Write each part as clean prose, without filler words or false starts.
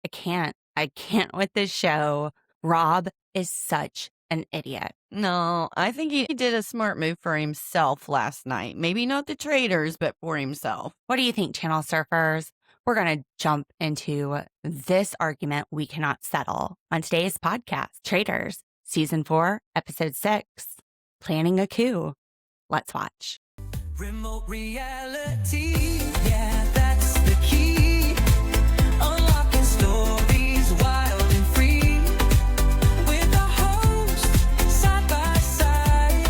I can't with this show. Rob is such an idiot. No, I think he did a smart move for himself last night. Maybe not the traitors, but for himself. What do you think, Channel Surfers? We're going to jump into this argument we cannot settle on today's podcast, Traitors, Season 4, Episode 6, Planning a Coup. Let's watch. Remote reality, yeah, that's the key. Unlocking stories wild and free. With the host, side by side.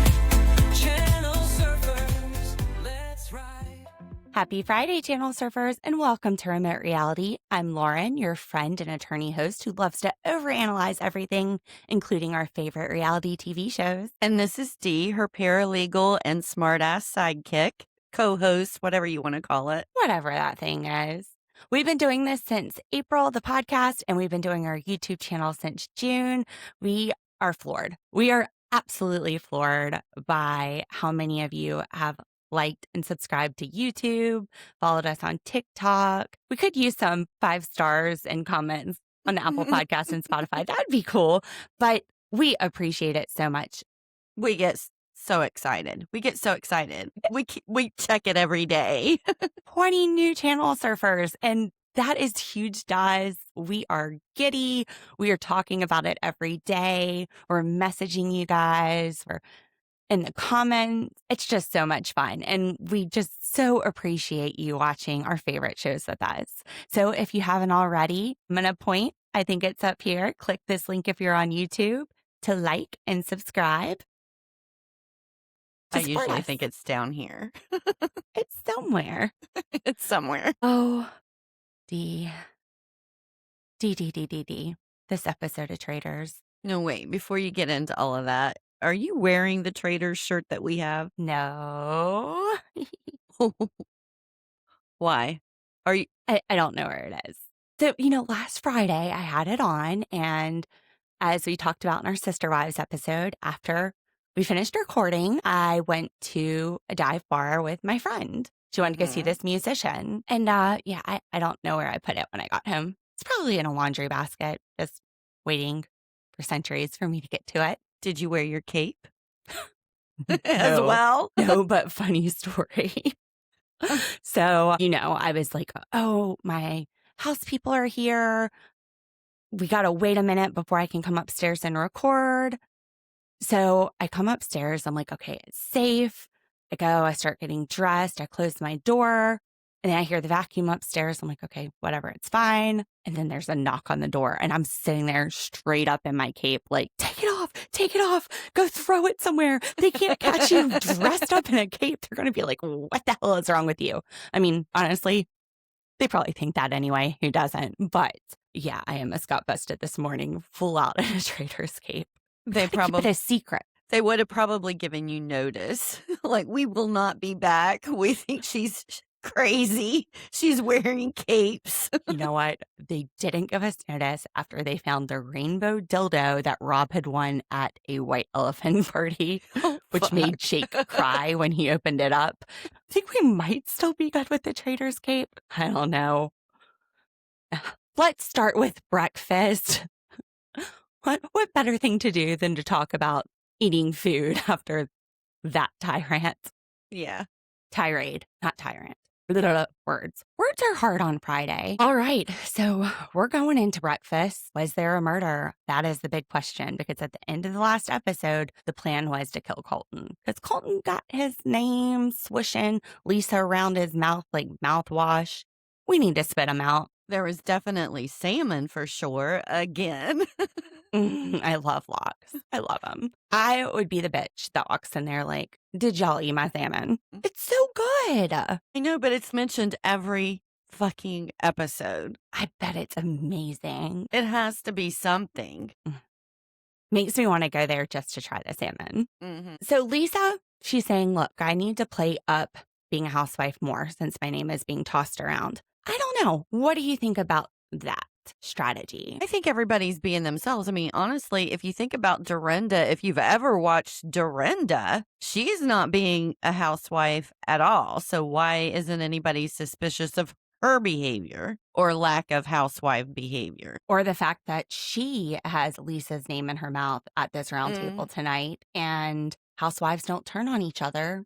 Channel Surfers, let's ride. Happy Friday, Channel Surfers, and welcome to Remote Reality. I'm Lauren, your friend and attorney host who loves to overanalyze everything, including our favorite reality TV shows. And this is Dee, her paralegal and smartass sidekick, co-host, whatever you want to call it. Whatever that thing is. We've been doing this since April, the podcast, and we've been doing our YouTube channel since June. We are floored. We are absolutely floored by how many of you have liked and subscribed to YouTube, followed us on TikTok. We could use some 5 stars and comments on the Apple Podcast and Spotify. That'd be cool. But we appreciate it so much. We get so excited. We We check it every day. 20 new Channel Surfers, and that is huge, guys. We are giddy. We are talking about it every day. We're messaging you guys. We're in the comments. It's just so much fun. And we just so appreciate you watching our favorite shows with us. So if you haven't already, I'm going to point, I think it's up here. Click this link if you're on YouTube to like and subscribe. I usually think it's down here. It's somewhere. It's somewhere. Oh, D. This episode of Traitors. No, wait, before you get into all of that, are you wearing the Traitors shirt that we have? No. Why? Are you? I don't know where it is. So, last Friday I had it on, and as we talked about in our Sister Wives episode, after we finished recording, I went to a dive bar with my friend. She wanted to go see this musician. And I don't know where I put it when I got home. It's probably in a laundry basket, just waiting for centuries for me to get to it. Did you wear your cape as well? No, but funny story. So, I was like, oh, my house people are here. We got to wait a minute before I can come upstairs and record. So I come upstairs. I'm like, okay, it's safe. I start getting dressed. I close my door. And then I hear the vacuum upstairs. I'm like, okay, whatever, it's fine. And then there's a knock on the door. And I'm sitting there straight up in my cape, like, take it off, go throw it somewhere. They can't catch you dressed up in a cape. They're going to be like, what the hell is wrong with you? I mean, honestly, they probably think that anyway. Who doesn't? But yeah, I almost got busted this morning full out in a traitor's cape. They probably keep it a secret. They would have probably given you notice. Like, we will not be back. We think she's crazy. She's wearing capes. You know what? They didn't give us notice after they found the rainbow dildo that Rob had won at a white elephant party, which made Jake cry when he opened it up. I think we might still be good with the Traitors cape. I don't know. Let's start with breakfast. What better thing to do than to talk about eating food after that tyrant? Yeah. Tirade, not tyrant. Words are hard on Friday. All right, so we're going into breakfast. Was there a murder? That is the big question, because at the end of the last episode, the plan was to kill Colton, because Colton got his name swishing Lisa around his mouth like mouthwash. We need to spit him out. There was definitely salmon for sure. Again. I love locks. I love them. I would be the bitch that walks in there like, did y'all eat my salmon? It's so good. I know, but it's mentioned every fucking episode. I bet it's amazing. It has to be something. Makes me want to go there just to try the salmon. Mm-hmm. So Lisa, she's saying, look, I need to play up being a housewife more since my name is being tossed around. I don't know. What do you think about that strategy? I think everybody's being themselves. I mean, honestly, if you think about Dorinda, if you've ever watched Dorinda, she's not being a housewife at all. So why isn't anybody suspicious of her behavior? or lack of housewife behavior. Or the fact that she has Lisa's name in her mouth at this round table tonight, and housewives don't turn on each other.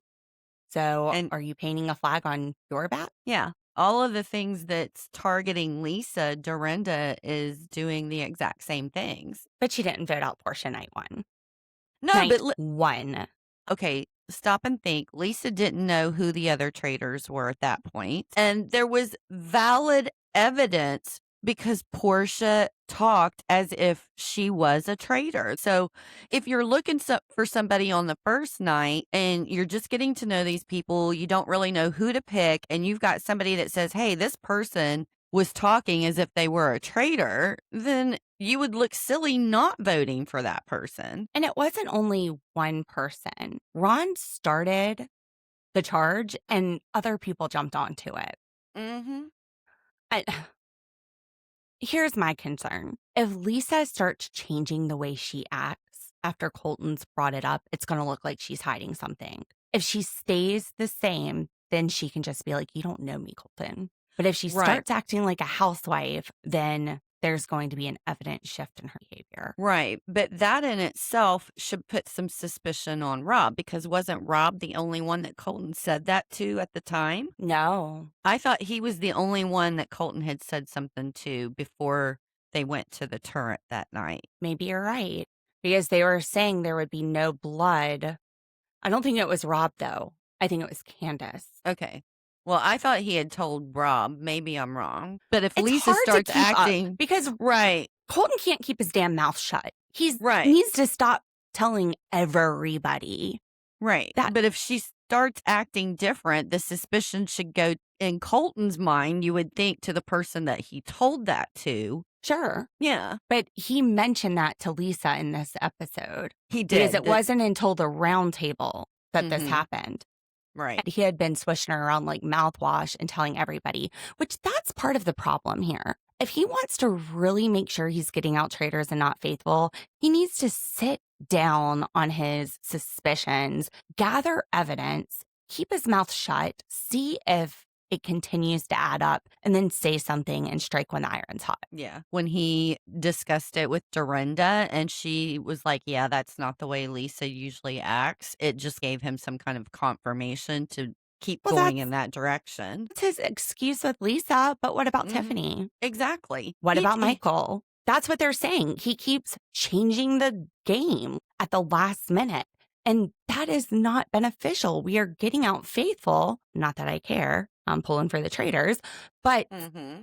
So And are you painting a flag on your back? yeah, all of the things that's targeting Lisa, Dorinda is doing the exact same things. But she didn't vote out Portia night one. No, Night but one. okay, stop and think. Lisa didn't know who the other traitors were at that point. And there was valid evidence because Portia talked as if she was a traitor. So if you're looking for somebody on the first night and you're just getting to know these people, you don't really know who to pick, and you've got somebody that says, hey, this person was talking as if they were a traitor, then you would look silly not voting for that person. And it wasn't only one person. Ron started the charge and other people jumped onto it. Mm-hmm. Here's my concern. If Lisa starts changing the way she acts after Colton's brought it up, it's going to look like she's hiding something. If she stays the same, then she can just be like, you don't know me, Colton. But if she starts acting like a housewife, then there's going to be an evident shift in her behavior. Right. But that in itself should put some suspicion on Rob, because wasn't Rob the only one that Colton said that to at the time? No. I thought he was the only one that Colton had said something to before they went to the turret that night. Maybe you're right. Because they were saying there would be no blood. I don't think it was Rob, though. I think it was Candace. Okay. Well, I thought he had told Rob. Maybe I'm wrong. But if It's Lisa hard to starts keep up acting. because Right. Colton can't keep his damn mouth shut. He Right. needs to stop telling everybody. Right. But if she starts acting different, the suspicion should go in Colton's mind, you would think, to the person that he told that to. Sure. Yeah. But he mentioned that to Lisa in this episode. He did. Because it wasn't until the round table that this happened. Right. He had been swishing her around like mouthwash and telling everybody, which that's part of the problem here. If he wants to really make sure he's getting out traitors and not faithful, he needs to sit down on his suspicions, gather evidence, keep his mouth shut, see if it continues to add up, and then say something and strike when the iron's hot. Yeah. When he discussed it with Dorinda and she was like, yeah, that's not the way Lisa usually acts, it just gave him some kind of confirmation to keep going in that direction. That's his excuse with Lisa, but what about Tiffany? Exactly. What about Michael? That's what they're saying. He keeps changing the game at the last minute. And that is not beneficial. We are getting out faithful. Not that I care. I'm pulling for the traitors, but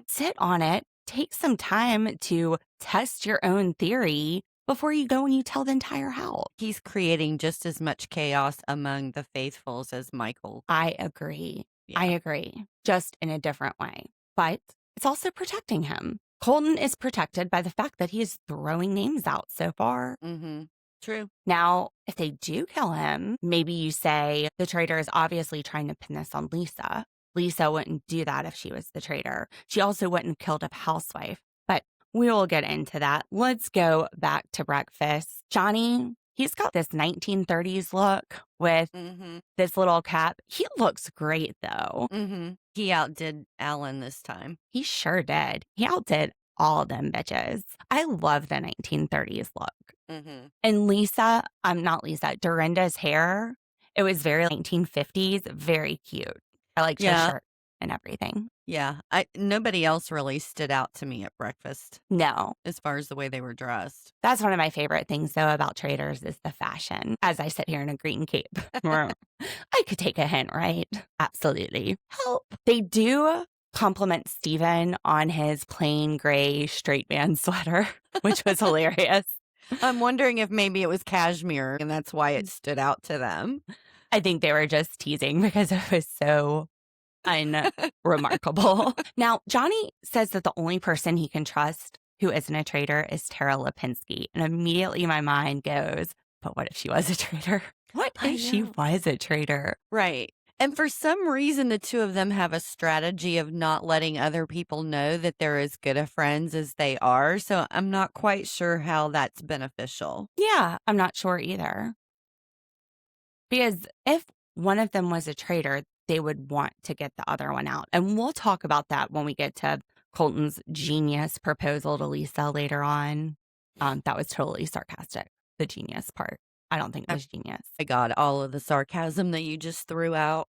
sit on it. Take some time to test your own theory before you go and you tell the entire house. He's creating just as much chaos among the faithfuls as Michael. I agree. Yeah. I agree. Just in a different way. But it's also protecting him. Colton is protected by the fact that he is throwing names out so far. True. Now, if they do kill him, maybe you say the traitor is obviously trying to pin this on Lisa. Lisa wouldn't do that if she was the traitor. She also wouldn't have killed a housewife. But we will get into that. Let's go back to breakfast. Johnny, he's got this 1930s look with this little cap. He looks great, though. He outdid Alan this time. He sure did. He outdid all them bitches. I love the 1930s look. And Lisa, not Lisa, Dorinda's hair, it was very 1950s, very cute. I liked her shirt and everything. Yeah. Nobody else really stood out to me at breakfast. No. As far as the way they were dressed. That's one of my favorite things, though, about Traitors is the fashion. As I sit here in a green cape. I could take a hint, right? Absolutely. Help. They do compliment Steven on his plain gray straight man sweater, which was hilarious. I'm wondering if maybe it was cashmere and that's why it stood out to them. I think they were just teasing because it was so unremarkable. Now, Johnny says that the only person he can trust who isn't a traitor is Tara Lipinski. And immediately my mind goes, but what if she was a traitor? What if she was a traitor? Right. And for some reason, the two of them have a strategy of not letting other people know that they're as good of friends as they are. So I'm not quite sure how that's beneficial. Yeah, I'm not sure either. Because if one of them was a traitor, they would want to get the other one out. And we'll talk about that when we get to Colton's genius proposal to Lisa later on. That was totally sarcastic, the genius part. I don't think it was genius. I got all of the sarcasm that you just threw out.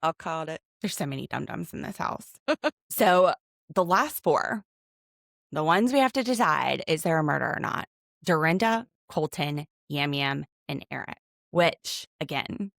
I caught it. There's so many dum-dums in this house. So the last four, the ones we have to decide, is there a murder or not? Dorinda, Colton, Yam Yam, and Eric, which, again,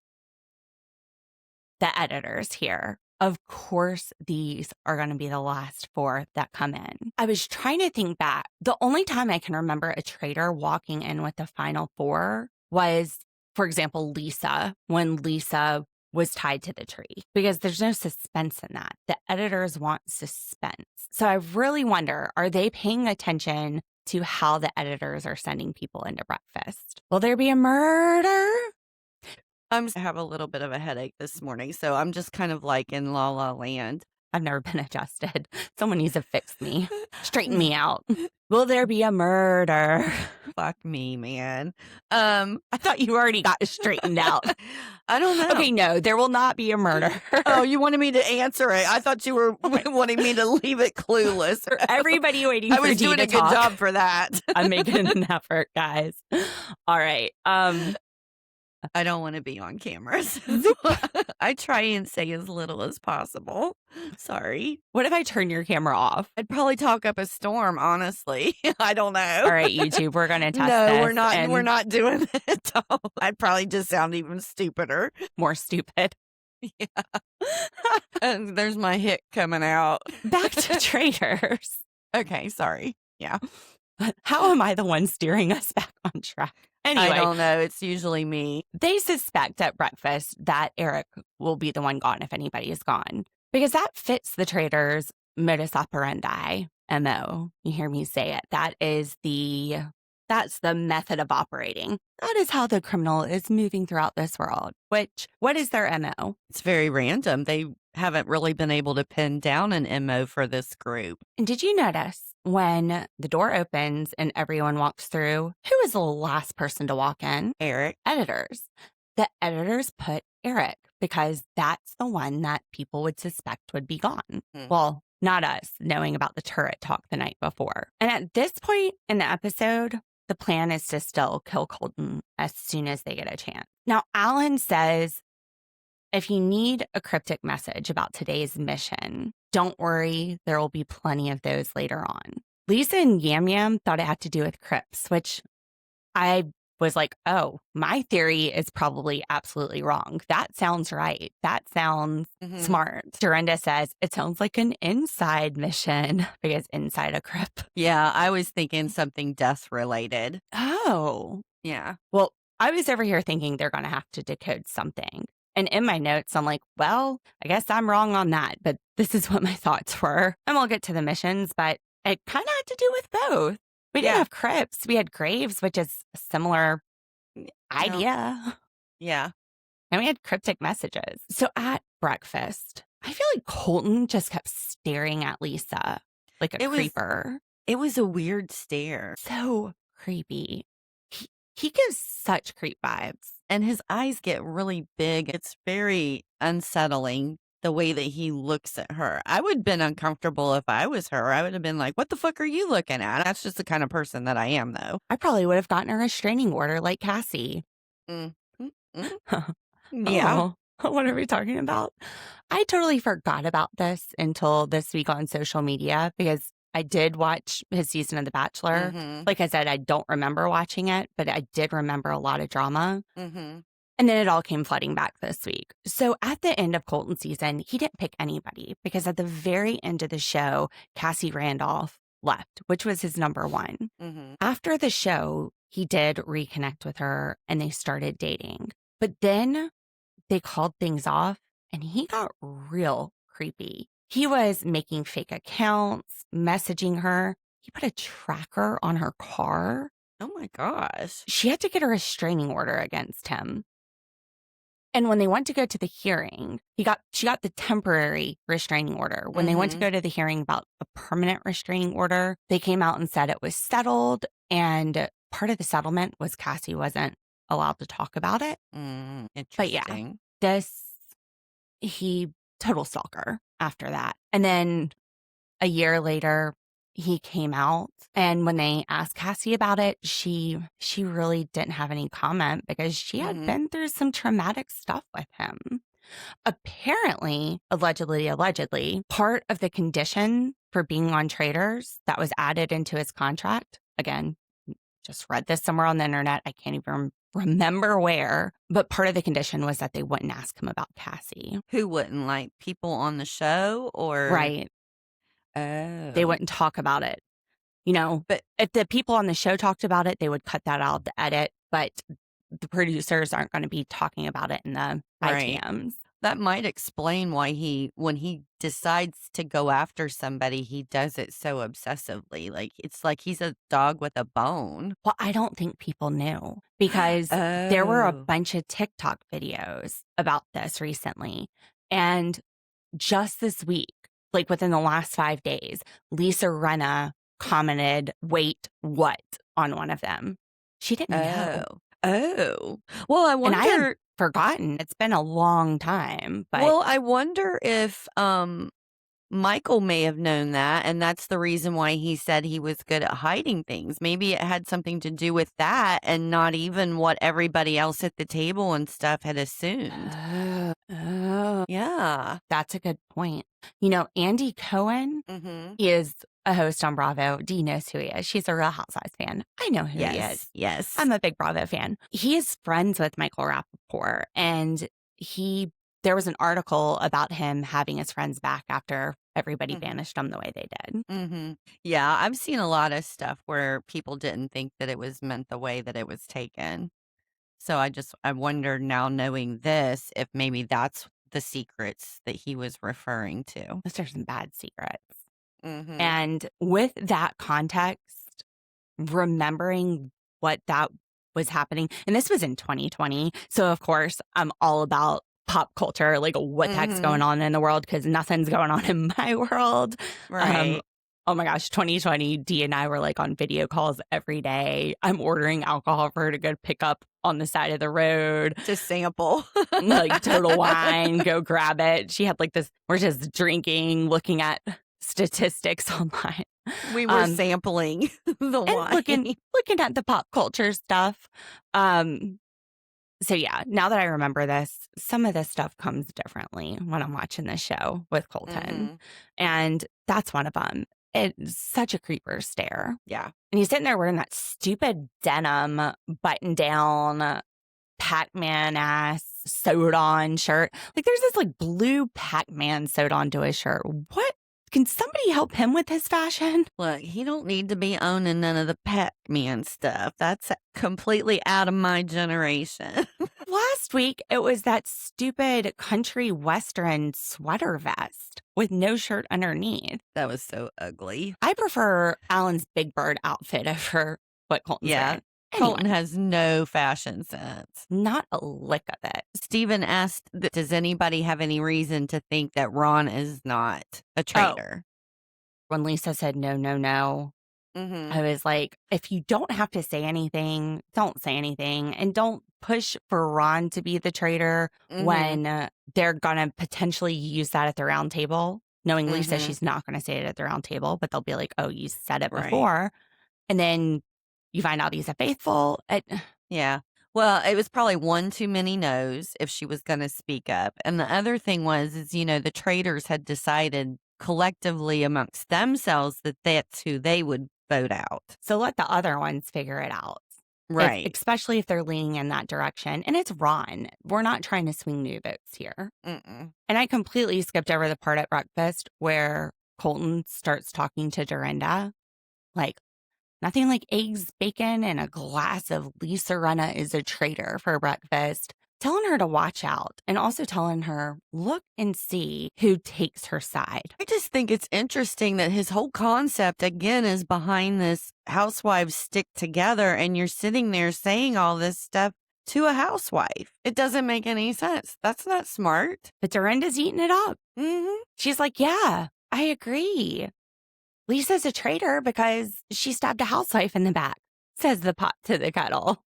the editors here, of course, these are going to be the last four that come in. I was trying to think back. The only time I can remember a traitor walking in with the final four was, for example, Lisa, when Lisa was tied to the tree, because there's no suspense in that. The editors want suspense. So I really wonder, are they paying attention to how the editors are sending people into breakfast? Will there be a murder? I have a little bit of a headache this morning, so I'm just kind of like in La La Land. I've never been adjusted. Someone needs to fix me, straighten me out. Will there be a murder? Fuck me, man. I thought you already got straightened out. I don't know. Okay, no, there will not be a murder. Oh, you wanted me to answer it. I thought you were wanting me to leave it clueless. For everybody waiting I for was Dee doing to a good talk. job for that. I'm making an effort, guys. All right. I don't want to be on camera. So I try and say as little as possible. Sorry. What if I turn your camera off? I'd probably talk up a storm, honestly. I don't know. All right, YouTube, we're going to test No, this. we're not. and We're not doing it. I'd probably just sound even stupider. more stupid. And there's my hick coming out. Back to traitors. Okay, sorry. Yeah. How am I the one steering us back on track? Anyway, I don't know. It's usually me. they suspect at breakfast that Eric will be the one gone if anybody is gone, because that fits the traitors' modus operandi, MO. You hear me say it. That's the method of operating. That is how the criminal is moving throughout this world. What is their MO? It's very random. They haven't really been able to pin down an MO for this group. And did you notice when the door opens and everyone walks through, who is the last person to walk in? Eric. Editors. The editors put Eric because that's the one that people would suspect would be gone. Well, not us, knowing about the turret talk the night before. And at this point in the episode, the plan is to still kill Colton as soon as they get a chance. Now, Alan says, if you need a cryptic message about today's mission, don't worry, there will be plenty of those later on. Lisa and Yam Yam thought it had to do with crypts, which I was like, oh, my theory is probably absolutely wrong. That sounds right. That sounds smart. Dorinda says, it sounds like an inside mission because inside a crypt. Yeah, I was thinking something death related. Oh. Yeah. Well, I was over here thinking they're going to have to decode something. And in my notes, I'm like, well, I guess I'm wrong on that, but this is what my thoughts were. And we'll get to the missions, but it kind of had to do with both. We didn't have crypts. We had graves, which is a similar idea. Yeah. And we had cryptic messages. So at breakfast, I feel like Colton just kept staring at Lisa like a creeper. It was a weird stare. So creepy. He gives such creep vibes. And his eyes get really big. It's very unsettling the way that he looks at her. I would have been uncomfortable if I was her. I would have been like, what the fuck are you looking at? That's just the kind of person that I am, though. I probably would have gotten a restraining order like Cassie. Yeah. What are we talking about? I totally forgot about this until this week on social media because I did watch his season of The Bachelor. Like I said, I don't remember watching it, but I did remember a lot of drama. And then it all came flooding back this week. So at the end of Colton's season, he didn't pick anybody because at the very end of the show, Cassie Randolph left, which was his number one. After the show, he did reconnect with her and they started dating. But then they called things off and he got real creepy. He was making fake accounts, messaging her. He put a tracker on her car. Oh my gosh. She had to get a restraining order against him. And when they went to go to the hearing, she got the temporary restraining order. When they went to go to the hearing about a permanent restraining order, they came out and said it was settled. And part of the settlement was Cassie wasn't allowed to talk about it. Interesting. But yeah, he total stalker after that. And then a year later, he came out. And when they asked Cassie about it, she really didn't have any comment because she had been through some traumatic stuff with him. Apparently, allegedly, part of the condition for being on Traitors that was added into his contract, again, just read this somewhere on the internet. I can't even remember where, but part of the condition was that they wouldn't ask him about Cassie. Who wouldn't? Like people on the show or? Right. Oh. They wouldn't talk about it. You know, but if the people on the show talked about it, they would cut that out of the edit, but the producers aren't going to be talking about it in the ITMs. That might explain why when he decides to go after somebody, he does it so obsessively. Like, it's like he's a dog with a bone. Well, I don't think people knew because there were a bunch of TikTok videos about this recently. And just this week, like within the last 5 days, Lisa Rinna commented, "Wait, what?" on one of them. She didn't know. Oh. Well, I wonder. And I had forgotten. It's been a long time. But well, I wonder if Michael may have known that, and that's the reason why he said he was good at hiding things. Maybe it had something to do with that and not even what everybody else at the table and stuff had assumed. Yeah. That's a good point. You know, Andy Cohen is a host on Bravo. Dee knows who he is. She's a Real Housewives fan. I know who he is. Yes. I'm a big Bravo fan. He is friends with Michael Rappaport, and there was an article about him having his friends back after everybody banished him the way they did. Yeah, I've seen a lot of stuff where people didn't think that it was meant the way that it was taken. So I wonder now, knowing this, if maybe that's the secrets that he was referring to. Those are some bad secrets. And with that context, remembering what that was happening, and this was in 2020. So, of course, I'm all about pop culture, like what the heck's going on in the world, because nothing's going on in my world. Right. Oh my gosh, 2020, Dee and I were like on video calls every day. I'm ordering alcohol for her to go pick up on the side of the road. To sample. Like Total Wine, go grab it. She had like this, we're just drinking, looking at statistics online. We were sampling the wine. Looking at the pop culture stuff. So yeah, now that I remember this, some of this stuff comes differently when I'm watching this show with Colton. And that's one of them. It's such a creeper stare. Yeah. And he's sitting there wearing that stupid denim button down Pac-Man ass sewed on shirt. Like there's this like blue Pac-Man sewed onto his shirt. What? Can somebody help him with his fashion? Look, he don't need to be owning none of the Pac-Man stuff. That's completely out of my generation. Last week, it was that stupid country western sweater vest with no shirt underneath. That was so ugly. I prefer Alan's Big Bird outfit over what Colton's wearing. Colton has no fashion sense. Not a lick of it. Stephen asked, does anybody have any reason to think that Ron is not a traitor? When Lisa said no, I was like, if you don't have to say anything, don't say anything. And don't push for Ron to be the traitor when they're going to potentially use that at the round table. Knowing Lisa, she's not going to say it at the round table, but they'll be like, oh, you said it before. And then you find out he's a faithful. Yeah. Well, it was probably one too many no's if she was going to speak up. And the other thing was, the traitors had decided collectively amongst themselves that that's who they would vote out. So let the other ones figure it out. Right. Especially if they're leaning in that direction. And it's Ron. We're not trying to swing new votes here. And I completely skipped over the part at breakfast where Colton starts talking to Dorinda. Like, nothing like eggs, bacon, and a glass of Lisa Rinna is a traitor for breakfast. Telling her to watch out and also telling her, look and see who takes her side. I just think it's interesting that his whole concept, again, is behind this housewives stick together, and you're sitting there saying all this stuff to a housewife. It doesn't make any sense. That's not smart. But Dorinda's eating it up. She's like, yeah, I agree. Lisa's a traitor because she stabbed a housewife in the back, says the pot to the kettle.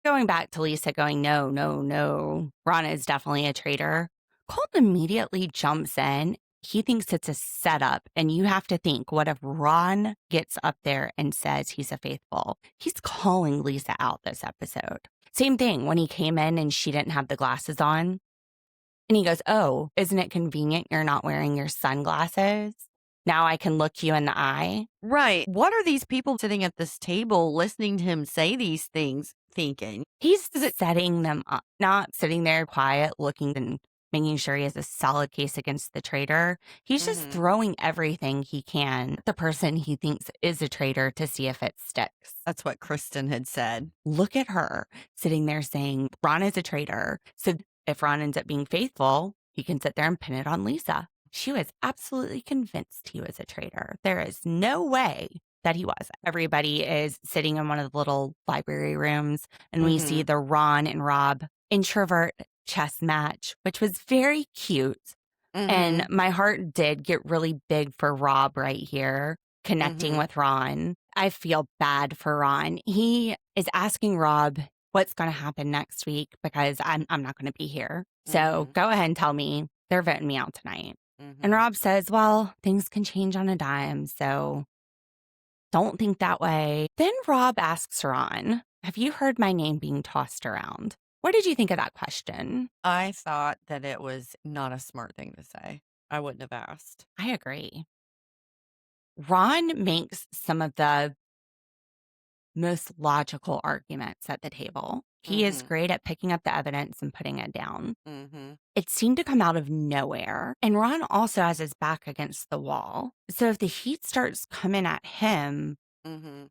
Going back to Lisa going, no, Ron is definitely a traitor. Colton immediately jumps in He thinks it's a setup. And you have to think, what if Ron gets up there and says he's a faithful? He's calling Lisa out this episode. Same thing when he came in and she didn't have the glasses on. And he goes, oh, isn't it convenient you're not wearing your sunglasses? Now I can look you in the eye. Right. What are these people sitting at this table listening to him say these things thinking? He's setting them up, not sitting there quiet, looking and making sure he has a solid case against the traitor. He's just throwing everything he can at the person he thinks is a traitor to see if it sticks. That's what Kristen had said. Look at her sitting there saying Ron is a traitor. So if Ron ends up being faithful, he can sit there and pin it on Lisa. She was absolutely convinced he was a traitor. There is no way that he wasn't. Everybody is sitting in one of the little library rooms, and we see the Ron and Rob introvert chess match, which was very cute. And my heart did get really big for Rob right here, connecting with Ron. I feel bad for Ron. He is asking Rob what's going to happen next week because I'm not going to be here. So go ahead and tell me they're voting me out tonight. And Rob says, well, things can change on a dime, so don't think that way. Then Rob asks Ron, have you heard my name being tossed around? What did you think of that question? I thought that it was not a smart thing to say. I wouldn't have asked. I agree. Ron makes some of the most logical arguments at the table. He is great at picking up the evidence and putting it down. It seemed to come out of nowhere. And Ron also has his back against the wall. So if the heat starts coming at him,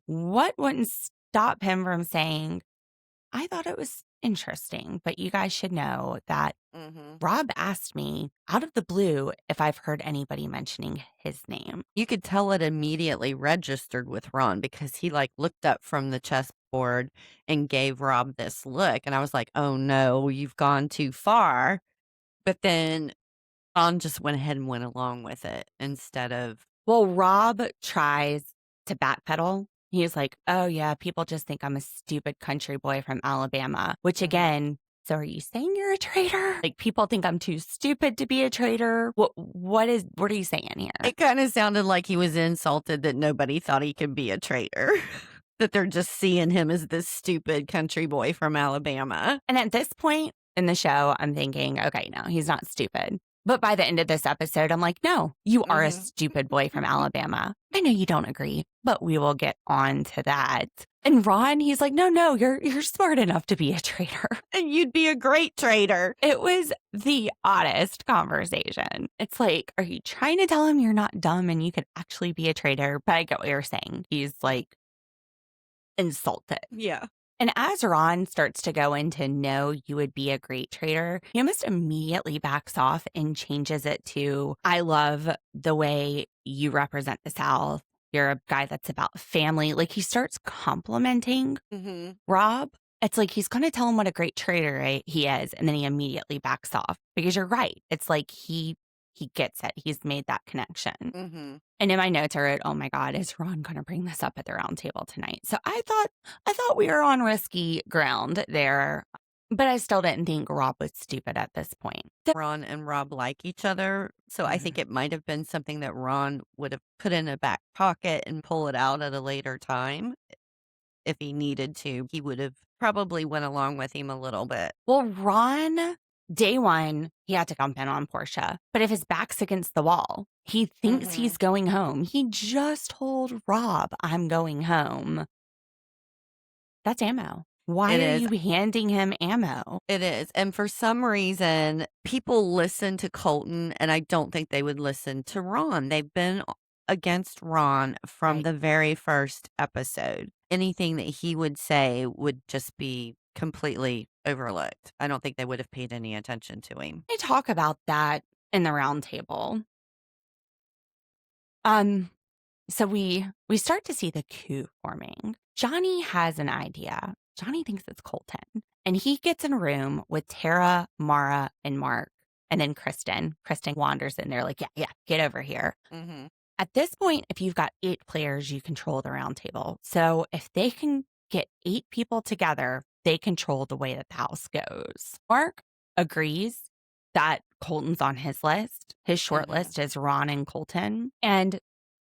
what wouldn't stop him from saying, I thought it was interesting, but you guys should know that Rob asked me out of the blue if I've heard anybody mentioning his name. You could tell it immediately registered with Ron because he looked up from the chessboard and gave Rob this look. And I was like, oh no, you've gone too far. But then Ron just went ahead and went along with it instead of. Well, Rob tries to backpedal. He's like, oh yeah, people just think I'm a stupid country boy from Alabama, which again, so are you saying you're a traitor? Like people think I'm too stupid to be a traitor? What are you saying here? It kind of sounded like he was insulted that nobody thought he could be a traitor. That they're just seeing him as this stupid country boy from Alabama. And at this point in the show, I'm thinking, okay, no, he's not stupid. But by the end of this episode, I'm like, no, you are a stupid boy from Alabama. I know you don't agree, but we will get on to that. And Ron, he's like, no, you're smart enough to be a traitor. And you'd be a great traitor. It was the oddest conversation. It's like, are you trying to tell him you're not dumb and you could actually be a traitor? But I get what you're saying. He's like insulted. Yeah. And as Ron starts to go into no, you would be a great traitor, he almost immediately backs off and changes it to, I love the way you represent the South. You're a guy that's about family. Like he starts complimenting Rob. It's like he's going to tell him what a great traitor he is. And then he immediately backs off because you're right. It's like he gets it. He's made that connection. And in my notes I wrote, oh my God, is Ron going to bring this up at the round table tonight? So I thought we were on risky ground there, but I still didn't think Rob was stupid at this point. Ron and Rob like each other. So I think it might have been something that Ron would have put in a back pocket and pull it out at a later time. If he needed to, he would have probably went along with him a little bit. Well, Ron, day one, he had to come in on Portia. But if his back's against the wall, he thinks he's going home. He just told Rob, I'm going home. That's ammo. Why are you handing him ammo? It is. And for some reason, people listen to Colton, and I don't think they would listen to Ron. They've been against Ron from the very first episode. Anything that he would say would just be completely overlooked. I don't think they would have paid any attention to him. They talk about that in the round table. So we start to see the coup forming. Johnny has an idea. Johnny thinks it's Colton. And he gets in a room with Tara, Mara, and Mark. And then Kristen. Kristen wanders in there like, yeah, get over here. At this point, if you've got 8 players, you control the round table. So if they can get 8 people together, they control the way that the house goes. Mark agrees. that Colton's on his list. His short list is Ron and Colton. And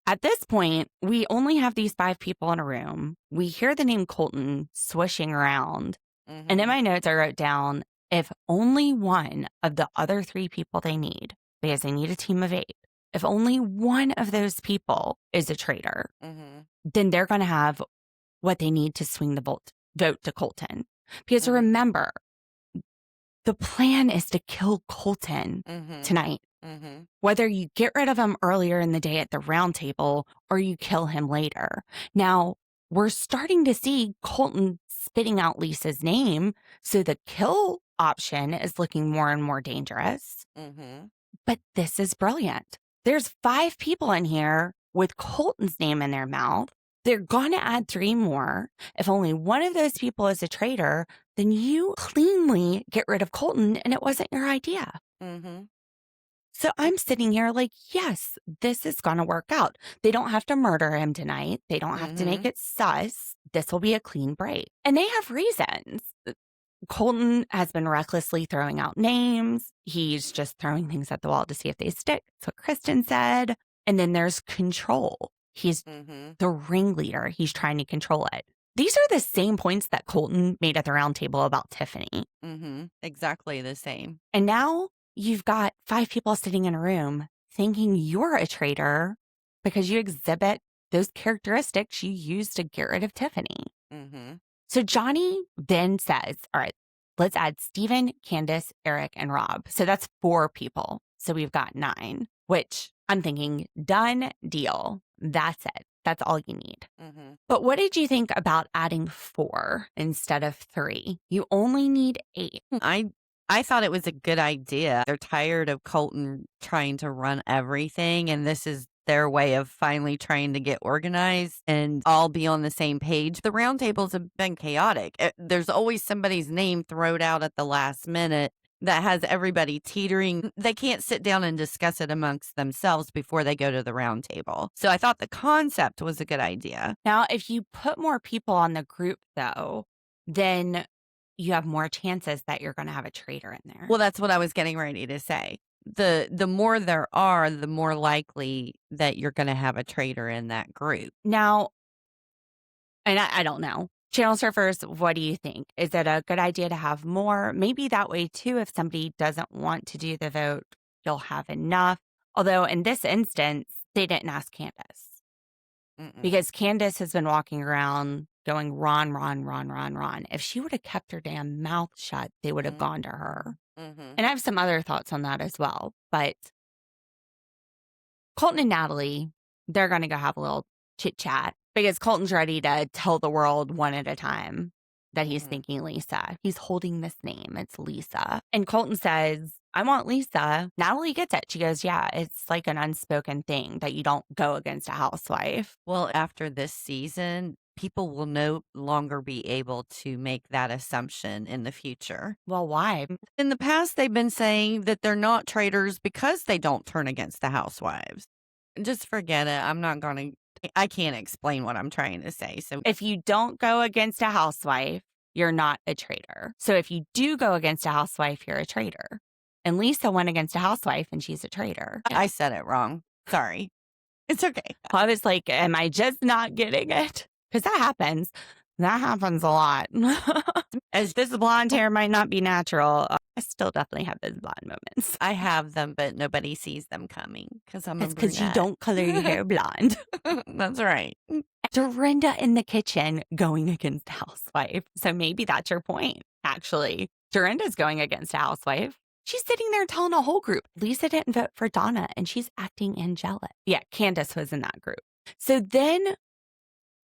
at this point, we only have these 5 people in a room. We hear the name Colton swishing around. And in my notes, I wrote down, if only one of the other 3 people they need, because they need a team of 8, if only one of those people is a traitor, then they're going to have what they need to swing the vote to Colton. Because remember, the plan is to kill Colton tonight. Whether you get rid of him earlier in the day at the round table or you kill him later. Now, we're starting to see Colton spitting out Lisa's name, so the kill option is looking more and more dangerous. But this is brilliant. There's 5 people in here with Colton's name in their mouth. They're going to add 3 more. If only one of those people is a traitor, then you cleanly get rid of Colton and it wasn't your idea. So I'm sitting here like, yes, this is going to work out. They don't have to murder him tonight. They don't have to make it sus. This will be a clean break. And they have reasons. Colton has been recklessly throwing out names. He's just throwing things at the wall to see if they stick. That's what Kristen said. And then there's control. He's the ringleader. He's trying to control it. These are the same points that Colton made at the round table about Tiffany. Exactly the same. And now you've got 5 people sitting in a room thinking you're a traitor because you exhibit those characteristics you used to get rid of Tiffany. So Johnny then says, all right, let's add Steven, Candace, Eric, and Rob. So that's 4 people. So we've got 9, which I'm thinking, done deal. That's it. That's all you need. But what did you think about adding 4 instead of 3? You only need 8. I thought it was a good idea. They're tired of Colton trying to run everything, and this is their way of finally trying to get organized and all be on the same page. The roundtables have been chaotic. There's always somebody's name thrown out at the last minute that has everybody teetering. They can't sit down and discuss it amongst themselves before they go to the round table. So I thought the concept was a good idea. Now, if you put more people on the group, though, then you have more chances that you're going to have a traitor in there. Well, that's what I was getting ready to say. The more there are, the more likely that you're going to have a traitor in that group. Now, and I don't know. Channel surfers, what do you think? Is it a good idea to have more? Maybe that way, too, if somebody doesn't want to do the vote, you'll have enough. Although in this instance, they didn't ask Candace. Because Candace has been walking around going, Ron, Ron, Ron, Ron, Ron. If she would have kept her damn mouth shut, they would have gone to her. And I have some other thoughts on that as well. But Colton and Natalie, they're going to go have a little chit chat because Colton's ready to tell the world one at a time that he's thinking Lisa. He's holding this name. It's Lisa. And Colton says, I want Lisa. Natalie gets it. She goes, yeah, it's like an unspoken thing that you don't go against a housewife. Well, after this season, people will no longer be able to make that assumption in the future. Well, why? In the past, they've been saying that they're not traitors because they don't turn against the housewives. Just forget it. I can't explain what I'm trying to say. So if you don't go against a housewife, you're not a traitor. So if you do go against a housewife, you're a traitor. And Lisa went against a housewife and she's a traitor. I said it wrong. Sorry. It's okay. I was like, am I just not getting it? Because that happens. That happens a lot. As this blonde hair might not be natural, I still definitely have those blonde moments. I have them, but nobody sees them coming because I'm a brunette. Because you don't color your hair blonde. That's right. Dorinda in the kitchen going against a housewife. So maybe that's your point, actually. Dorinda's going against a housewife. She's sitting there telling a whole group, Lisa didn't vote for Donna, and she's acting angelic. Yeah, Candace was in that group. So then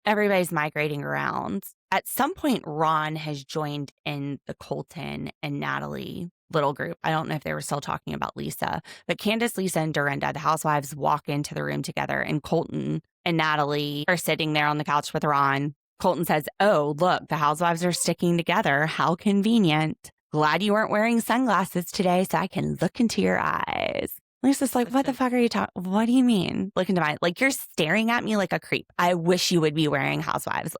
everybody's migrating around. At some point, Ron has joined in the Colton and Natalie little group. I don't know if they were still talking about Lisa, but Candace, Lisa, and Dorinda, the housewives, walk into the room together, and Colton and Natalie are sitting there on the couch with Ron. Colton says, oh, look, the housewives are sticking together. How convenient. Glad you weren't wearing sunglasses today so I can look into your eyes. Lisa's like, what the fuck are you talking? What do you mean? Look into my, like, you're staring at me like a creep. I wish you would be wearing housewives.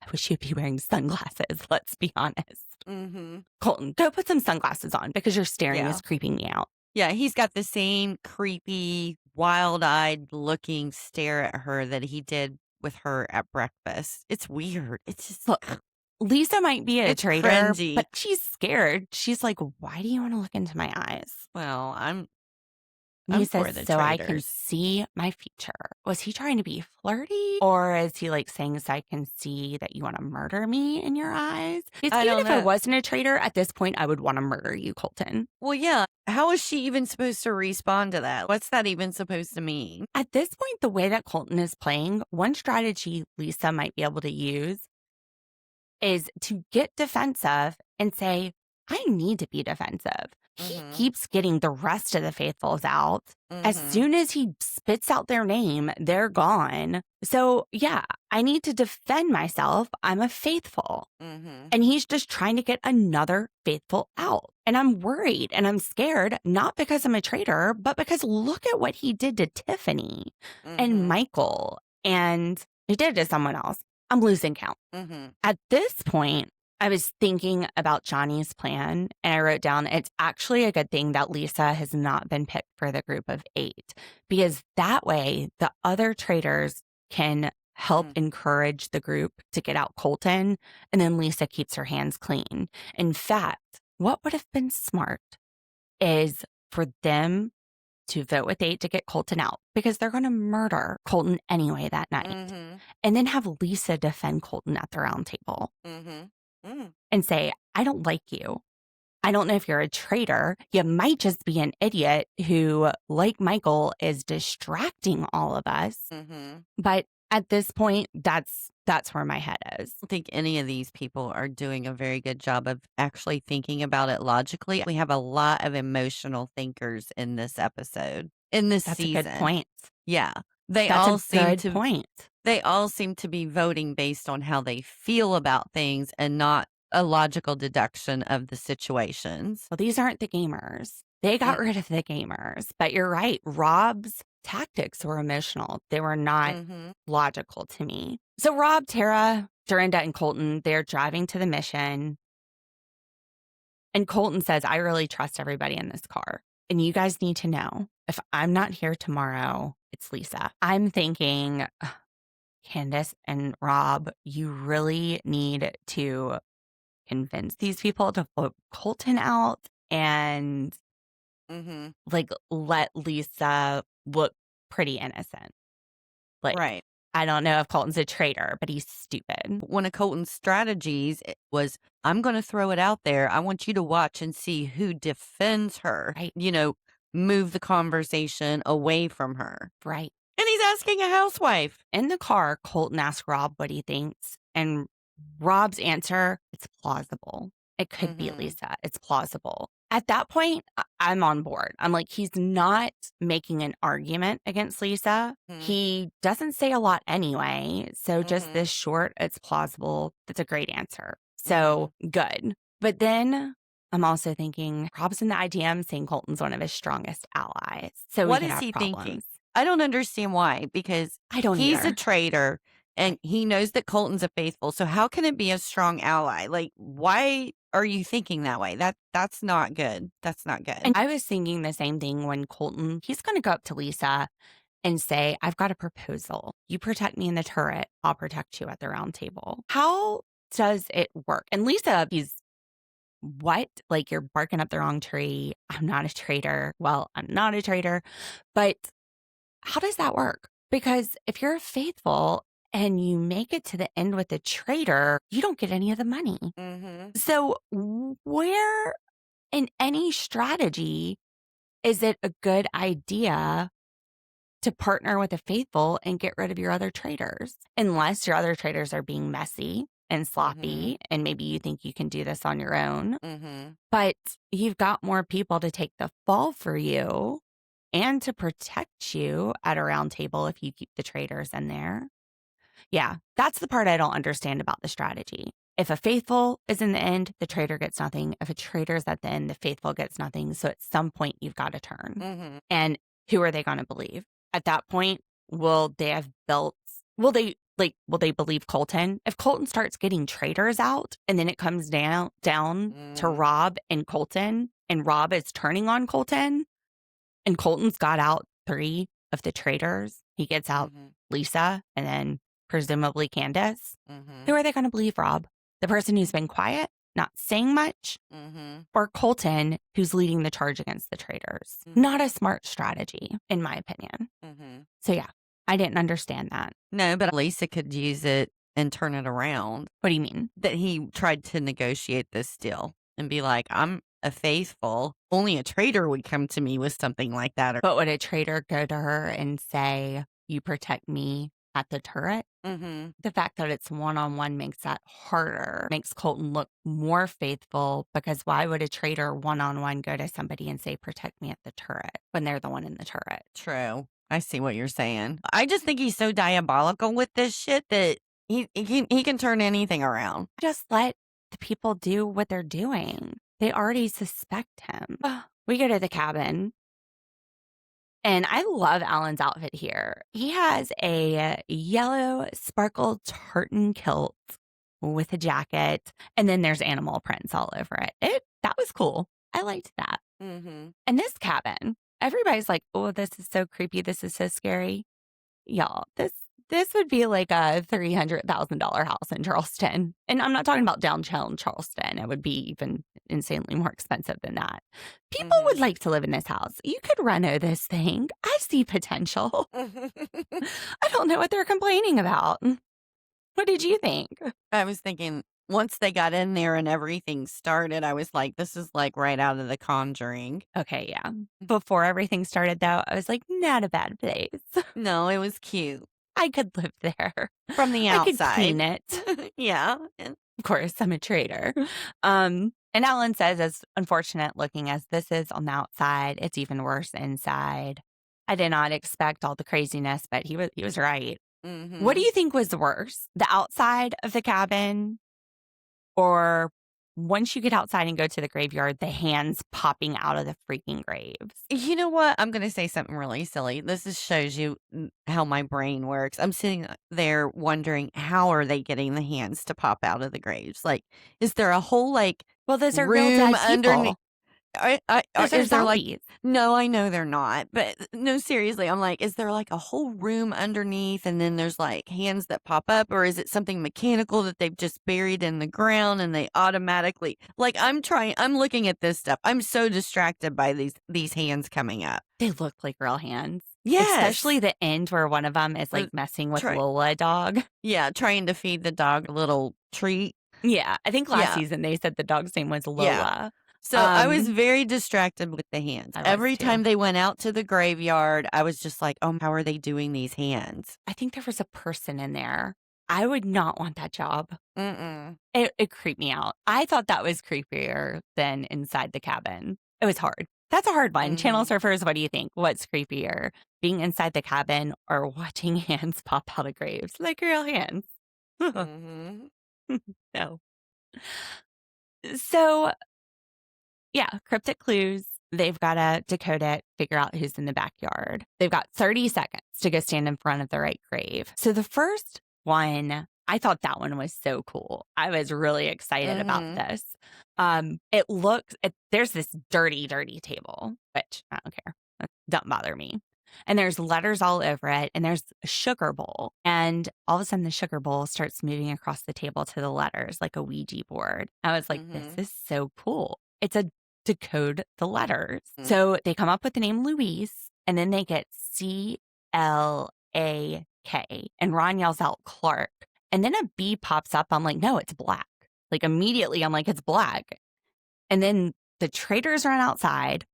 I wish you'd be wearing sunglasses, let's be honest. Mm-hmm. Colton, go put some sunglasses on because your staring is creeping me out. Yeah, he's got the same creepy, wild-eyed looking stare at her that he did with her at breakfast. It's weird. It's just Look, Lisa might be a It's traitor, cringy. but she's scared. She's like, why do you want to look into my eyes? well, I'm He for says, the so I can traitors. see my future. Was he trying to be flirty? Or is he like saying, so I can see that you want to murder me in your eyes? Because I even don't if I know. wasn't a traitor, at this point, I would want to murder you, Colton. Well, yeah. How is she even supposed to respond to that? What's that even supposed to mean? At this point, the way that Colton is playing, one strategy Lisa might be able to use is to get defensive and say, I need to be defensive. He keeps getting the rest of the faithfuls out. As soon as he spits out their name, they're gone. So, yeah, I need to defend myself. I'm a faithful. And he's just trying to get another faithful out. And I'm worried and I'm scared, not because I'm a traitor, but because look at what he did to Tiffany and Michael. And he did it to someone else. I'm losing count. At this point, I was thinking about Johnny's plan, and I wrote down it's actually a good thing that Lisa has not been picked for the group of 8, because that way the other traitors can help encourage the group to get out Colton, and then Lisa keeps her hands clean. In fact, what would have been smart is for them to vote with 8 to get Colton out, because they're going to murder Colton anyway that night, and then have Lisa defend Colton at the round table. And say, I don't like you. I don't know if you're a traitor. You might just be an idiot who, like Michael, is distracting all of us. But at this point, that's where my head is. I don't think any of these people are doing a very good job of actually thinking about it logically. We have a lot of emotional thinkers in this episode, in this That's season. a good point. Yeah. That's a good point. They all seem to be voting based on how they feel about things and not a logical deduction of the situations. Well, these aren't the gamers. They got rid of the gamers. But you're right. Rob's tactics were emotional. They were not logical to me. So Rob, Tara, Dorinda, and Colton, they're driving to the mission. And Colton says, I really trust everybody in this car. And you guys need to know, if I'm not here tomorrow, it's Lisa. I'm thinking, Candace and Rob, you really need to convince these people to vote Colton out and like let Lisa look pretty innocent. Like, Right. I don't know if Colton's a traitor, but he's stupid. One of Colton's strategies was, I'm going to throw it out there. I want you to watch and see who defends her. Right. You know, move the conversation away from her. Right. And he's asking a housewife. In the car, Colton asks Rob what he thinks. And Rob's answer, it's plausible. It could be Lisa. It's plausible. At that point, I'm on board. I'm like, he's not making an argument against Lisa. He doesn't say a lot anyway. So just this short, it's plausible. That's a great answer. So good. But then I'm also thinking Rob's in the IDM saying Colton's one of his strongest allies. So What we could is have he problems. thinking? I don't understand why, because I don't he's either. a traitor and he knows that Colton's a faithful. So how can it be a strong ally? Like, why are you thinking that way? That's not good. That's not good. And I was thinking the same thing when Colton, he's going to go up to Lisa and say, I've got a proposal. You protect me in the turret. I'll protect you at the round table. How does it work? And Lisa, he's, what? Like, you're barking up the wrong tree. I'm not a traitor. Well, I'm not a traitor. But how does that work? Because if you're faithful and you make it to the end with a traitor, you don't get any of the money. So where in any strategy is it a good idea to partner with a faithful and get rid of your other traitors? Unless your other traitors are being messy and sloppy, and maybe you think you can do this on your own. But you've got more people to take the fall for you and to protect you at a round table if you keep the traitors in there. Yeah, that's the part I don't understand about the strategy. If a faithful is in the end, the traitor gets nothing. If a traitor is at the end, the faithful gets nothing. So at some point, you've got to turn. And who are they going to believe? At that point, will they Like, will they believe Colton? If Colton starts getting traitors out and then it comes down to Rob and Colton, and Rob is turning on Colton, and Colton's got out 3 of the traitors, he gets out Lisa and then presumably Candace, who are they going to believe, Rob? The person who's been quiet, not saying much, or Colton, who's leading the charge against the traitors? Not a smart strategy, in my opinion. So yeah, I didn't understand that. No, but Lisa could use it and turn it around. What do you mean? That he tried to negotiate this deal and be like, I'm a faithful. Only a traitor would come to me with something like that. But would a traitor go to her and say, you protect me at the turret? The fact that it's one-on-one makes that harder, makes Colton look more faithful, because why would a traitor one-on-one go to somebody and say, protect me at the turret, when they're the one in the turret? True. I see what you're saying. I just think he's so diabolical with this shit that he can turn anything around. Just let the people do what they're doing. They already suspect him. We go to the cabin. And I love Alan's outfit here. He has a yellow sparkle tartan kilt with a jacket, and then there's animal prints all over it. That was cool. I liked that. And this cabin, everybody's like, oh, this is so creepy. This is so scary. Y'all, this would be like a $300,000 house in Charleston. And I'm not talking about downtown Charleston. It would be even insanely more expensive than that. People would like to live in this house. You could reno this thing. I see potential. I don't know what they're complaining about. What did you think? I was thinking once they got in there and everything started, I was like, this is like right out of The Conjuring. Okay, yeah. Before everything started, though, I was like, not a bad place. No, it was cute. I could live there. From the outside. I could clean it. Yeah. Of course, I'm a traitor. And Alan says, as unfortunate looking as this is on the outside, it's even worse inside. I did not expect all the craziness, but he was right. What do you think was worse? The outside of the cabin, or once you get outside and go to the graveyard, the hands popping out of the freaking graves? You know what? I'm going to say something really silly. This just shows you how my brain works. I'm sitting there wondering, how are they getting the hands to pop out of the graves? Like, is there a whole, like, Well, those are room real dead underneath? people. Those are Is there like, zombies. no, I know they're not, but no, seriously, I'm like, is there like a whole room underneath and then there's like hands that pop up, or is it something mechanical that they've just buried in the ground and they automatically, like, I'm looking at this stuff. I'm so distracted by these hands coming up. They look like real hands. Yes. Especially the end where one of them is like messing with Lola dog. Yeah, trying to feed the dog a little treat. Yeah, I think last season they said the dog's name was Lola. Yeah. So I was very distracted with the hands. Every time they went out to the graveyard, I was just like, oh, how are they doing these hands? I think there was a person in there. I would not want that job. It creeped me out. I thought that was creepier than inside the cabin. It was hard. That's a hard one. Channel surfers, what do you think? What's creepier? Being inside the cabin or watching hands pop out of graves? Like real hands. No. So, yeah, cryptic clues. They've got to decode it, figure out who's in the backyard. They've got 30 seconds to go stand in front of the right grave. So the first one, I thought that one was so cool. I was really excited about this. There's this dirty table, which I don't care. Don't bother me. And there's letters all over it, and there's a sugar bowl. And all of a sudden, the sugar bowl starts moving across the table to the letters like a Ouija board. I was like, this is so cool. It's a decode the letters. So they come up with the name Louise, and then they get CLAK. And Ron yells out Clark. And then a B pops up. I'm like, no, it's black. Like immediately, I'm like, it's black. And then the traitors run outside.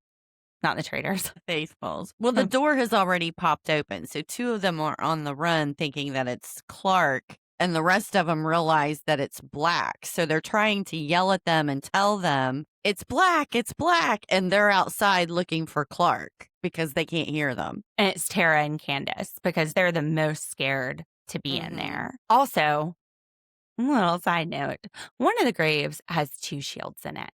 Not the traitors. Faithfuls. Well, the door has already popped open. So 2 of them are on the run thinking that it's Clark, and the rest of them realize that it's black. So they're trying to yell at them and tell them, it's black, it's black. And they're outside looking for Clark because they can't hear them. And it's Tara and Candace because they're the most scared to be in there. Also, little side note, one of the graves has 2 shields in it.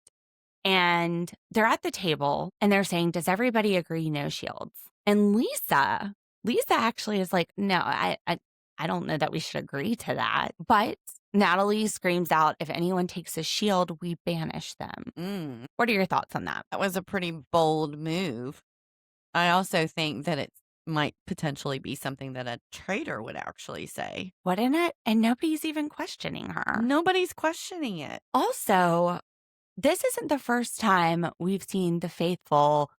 And they're at the table and they're saying, does everybody agree no shields? And Lisa actually is like, no, I I don't know that we should agree to that. But Natalie screams out, if anyone takes a shield, we banish them. What are your thoughts on that? That was a pretty bold move. I also think that it might potentially be something that a traitor would actually say. Wouldn't it? And nobody's even questioning her. Nobody's questioning it. Also, this isn't the first time we've seen the faithful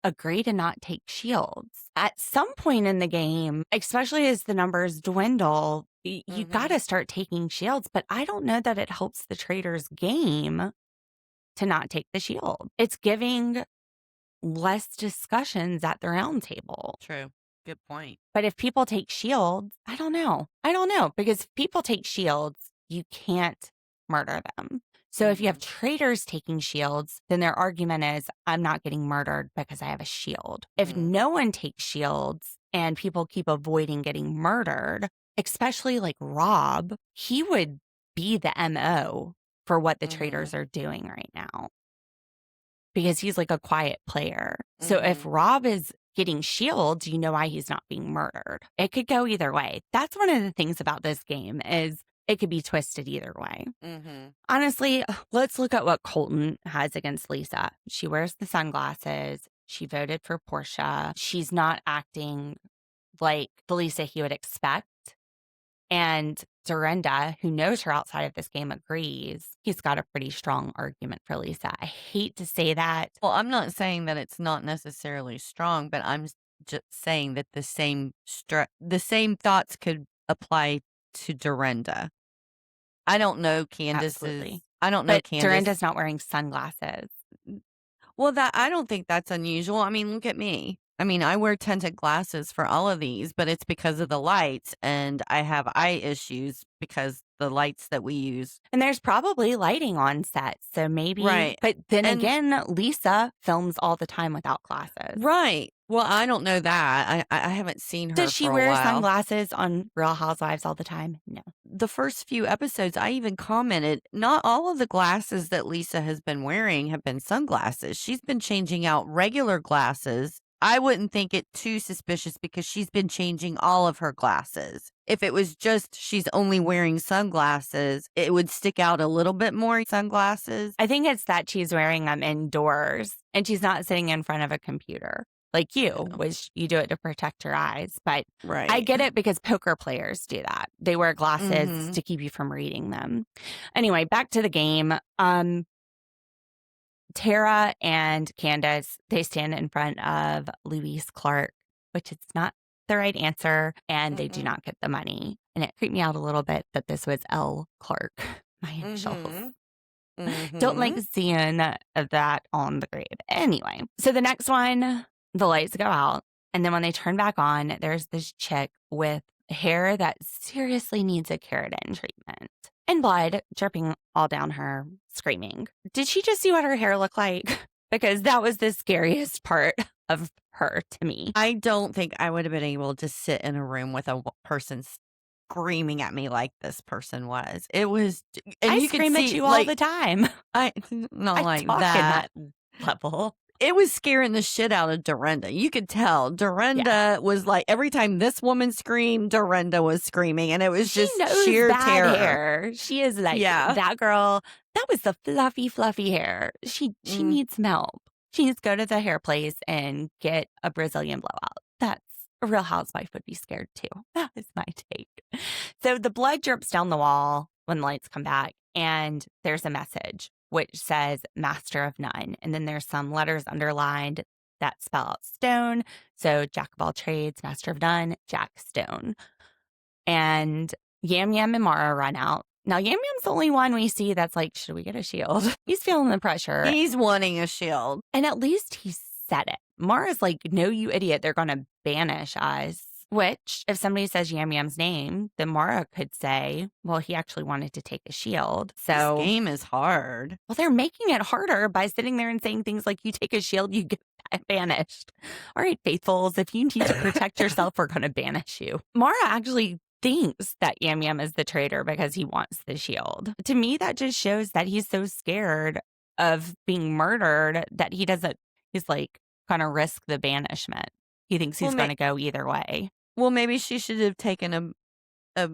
agree to not take shields. At some point in the game, especially as the numbers dwindle, you got to start taking shields. But I don't know that it helps the traitors' game to not take the shield. It's giving less discussions at the round table. True. Good point. But if people take shields, I don't know. Because if people take shields, you can't murder them. So if you have traitors taking shields, then their argument is, I'm not getting murdered because I have a shield. If no one takes shields and people keep avoiding getting murdered, especially like Rob, he would be the MO for what the traitors are doing right now. Because he's like a quiet player. So if Rob is getting shields, you know why he's not being murdered. It could go either way. That's one of the things about this game is it could be twisted either way. Honestly, let's look at what Colton has against Lisa. She wears the sunglasses. She voted for Portia. She's not acting like the Lisa he would expect. And Dorinda, who knows her outside of this game, agrees. He's got a pretty strong argument for Lisa. I hate to say that. Well, I'm not saying that it's not necessarily strong, but I'm just saying that the same thoughts could apply to Dorinda. I don't know Candace's. Absolutely. I don't know But Candace. Dorinda's not wearing sunglasses. Well, I don't think that's unusual. I mean, look at me. I mean, I wear tinted glasses for all of these, but it's because of the lights, and I have eye issues because the lights that we use. And there's probably lighting on set, so maybe. Right. But then again, Lisa films all the time without glasses. Right. Well, I don't know that. I haven't seen her Does she for a wear while. sunglasses on Real Housewives all the time? No. The first few episodes, I even commented, not all of the glasses that Lisa has been wearing have been sunglasses. She's been changing out regular glasses. I wouldn't think it too suspicious because she's been changing all of her glasses. If it was just she's only wearing sunglasses, it would stick out a little bit more sunglasses. I think it's that she's wearing them indoors and she's not sitting in front of a computer like you, which you do it to protect your eyes. But Right. I get it because poker players do that. They wear glasses to keep you from reading them. Anyway, back to the game. Tara and Candace, they stand in front of Louise Clark, which is not the right answer, and they do not get the money. And it creeped me out a little bit that this was L. Clark, my initials. Don't like seeing that on the grave. Anyway, so the next one, the lights go out, and then when they turn back on, there's this chick with hair that seriously needs a keratin treatment. And blood dripping all down her, screaming. Did she just see what her hair looked like? Because that was the scariest part of her to me. I don't think I would have been able to sit in a room with a person screaming at me like this person was. It was, and I you scream could at see, you like, all the time. not I like talk that. in that level. It was scaring the shit out of Dorinda. You could tell Dorinda was like, every time this woman screamed, Dorinda was screaming, and it was just sheer bad terror. Hair. She is like that girl. That was the fluffy hair. She needs some help. She needs to go to the hair place and get a Brazilian blowout. That's a Real Housewife would be scared too. That is my take. So the blood drips down the wall when the lights come back, and there's a message which says Master of None. And then there's some letters underlined that spell out stone. So Jack of all trades, Master of None, Jack Stone. And Yam Yam and Mara run out. Now, Yam Yam's the only one we see that's like, should we get a shield? He's feeling the pressure. He's wanting a shield. And at least he said it. Mara's like, no, you idiot. They're going to banish us. Which, if somebody says Yam Yam's name, then Mara could say, well, he actually wanted to take a shield. So this game is hard. Well, they're making it harder by sitting there and saying things like, you take a shield, you get banished. All right, faithfuls, if you need to protect yourself, we're going to banish you. Mara actually thinks that Yam Yam is the traitor because he wants the shield. To me, that just shows that he's so scared of being murdered that he's like going to risk the banishment. He thinks he's going to go either way. Well, maybe she should have taken a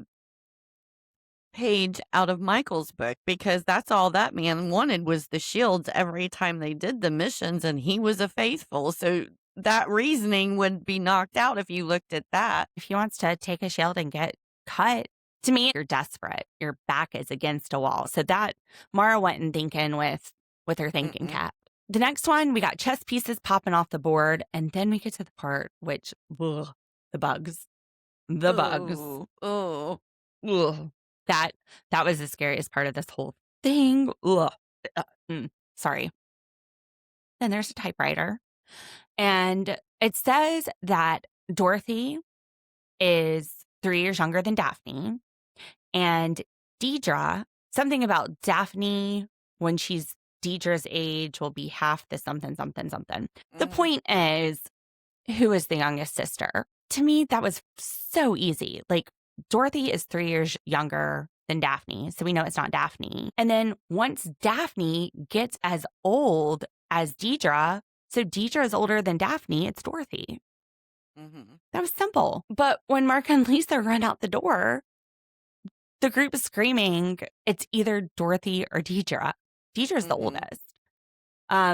page out of Michael's book, because that's all that man wanted was the shields every time they did the missions, and he was a faithful. So that reasoning would be knocked out if you looked at that. If he wants to take a shield and get cut, to me, you're desperate. Your back is against a wall. So that Mara went and thinking with her thinking cap. The next one, we got chess pieces popping off the board, and then we get to the part which, ugh, the bugs. The bugs. Oh. Ugh. That was the scariest part of this whole thing. Ugh. Sorry. Then there's a typewriter. And it says that Dorothy is 3 years younger than Daphne. And Deidre, something about Daphne when she's Deidre's age will be half the something, something, something. The point is, who is the youngest sister? To me, that was so easy. Like, Dorothy is 3 years younger than Daphne, so we know it's not Daphne. And then once Daphne gets as old as Deidre, so Deidre is older than Daphne, it's Dorothy. That was simple. But when Mark and Lisa run out the door, the group is screaming, it's either Dorothy or Deidre. Deidre's the oldest. I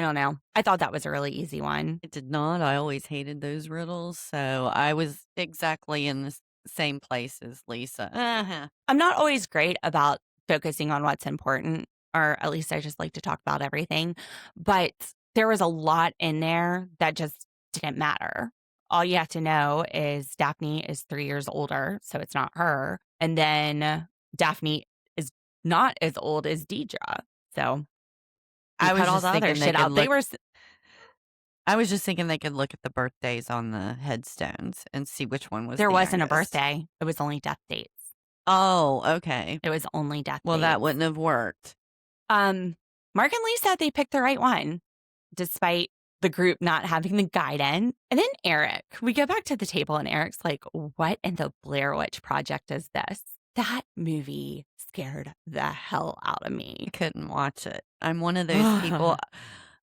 don't know. I thought that was a really easy one. It did not. I always hated those riddles. So I was exactly in the same place as Lisa. I'm not always great about focusing on what's important, or at least I just like to talk about everything. But there was a lot in there that just didn't matter. All you have to know is Daphne is 3 years older, so it's not her. And then Daphne is not as old as Deidre. So I was cut all just the other thinking they shit could out. look. I was just thinking they could look at the birthdays on the headstones and see whiwhich one was. There the wasn't a youngest. birthday. It was only death dates. Oh, okay. It was only death Well, dates. that wouldn't have worked. Mark and Lisa, they picked the right one, despite the group not having the guidance. And then Eric, we go back to the table and Eric's like, what in the Blair Witch Project is this? That movie scared the hell out of me. Couldn't watch it. I'm one of those people.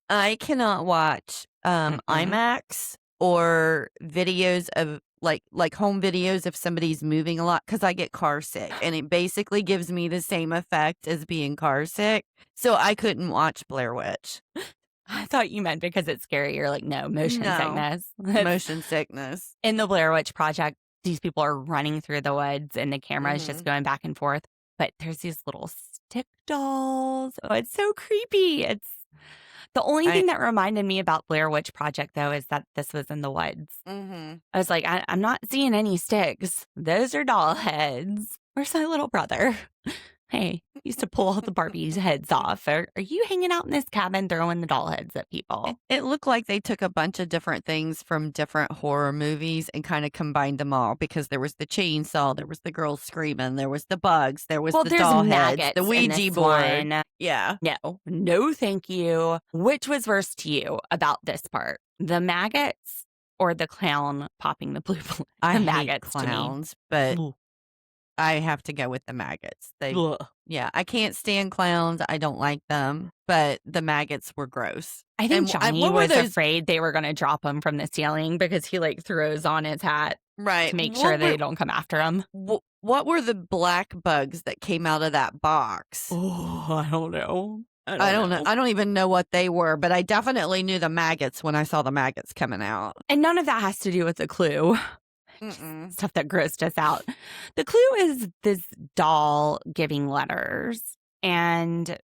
I cannot watch IMAX or videos of like home videos if somebody's moving a lot, because I get car sick, and it basically gives me the same effect as being car sick. So I couldn't watch Blair Witch. I thought you meant because it's scary. You're like, no, motion sickness. Motion sickness. In the Blair Witch Project, these people are running through the woods and the camera is just going back and forth. But there's these little stick dolls. Oh, it's so creepy. It's the only thing that reminded me about Blair Witch Project, though, is that this was in the woods. I was like, I'm not seeing any sticks. Those are doll heads. Where's my little brother? Hey, used to pull all the Barbie's heads off. Are you hanging out in this cabin throwing the doll heads at people? It looked like they took a bunch of different things from different horror movies and kind of combined them all, because there was the chainsaw, there was the girl screaming, there was the bugs, there was the doll heads, the Ouija board. One. Yeah. No, thank you. Which was worse to you about this part? The maggots or the clown popping the blue balloon? I hate maggots clowns, but I have to go with the maggots. I can't stand clowns. I don't like them, but the maggots were gross. I think Johnny was afraid they were going to drop him from the ceiling because he throws on his hat to make sure they don't come after him. What were the black bugs that came out of that box? Oh, I don't know. I don't know. I don't even know what they were, but I definitely knew the maggots when I saw the maggots coming out. And none of that has to do with the clue. Stuff that grossed us out. The clue is this doll giving letters, and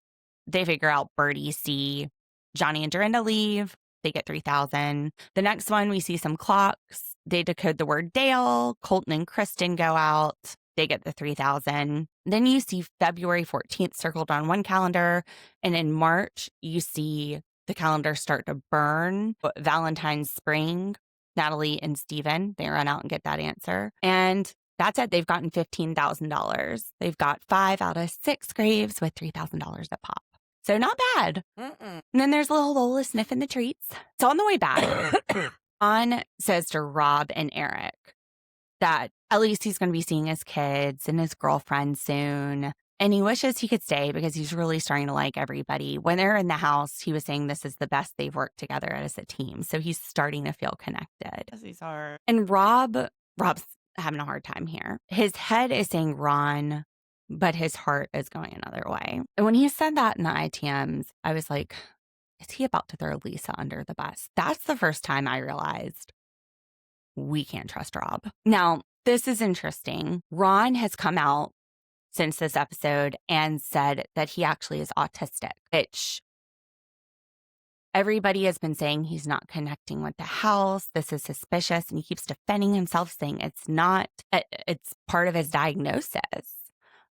they figure out Birdie see Johnny and Dorinda leave. They get 3,000. The next one, we see some clocks. They decode the word Dale. Colton and Kristen go out. They get the 3,000. Then you see February 14th circled on one calendar, and in March you see the calendar start to burn. Valentine's spring. Natalie and Steven, they run out and get that answer. And that's it. They've gotten $15,000. They've got 5 out of 6 graves with $3,000 a pop. So not bad. And then there's little Lola sniffing the treats. So on the way back, John says to Rob and Eric that at least he's going to be seeing his kids and his girlfriend soon. And he wishes he could stay because he's really starting to like everybody. When they're in the house, he was saying this is the best they've worked together as a team. So he's starting to feel connected. Yes, he's hard. And Rob's having a hard time here. His head is saying Ron, but his heart is going another way. And when he said that in the ITMs, I was like, is he about to throw Lisa under the bus? That's the first time I realized we can't trust Rob. Now, this is interesting. Ron has come out since this episode and said that he actually is autistic, which everybody has been saying he's not connecting with the house. This is suspicious. And he keeps defending himself, saying it's not, it's part of his diagnosis.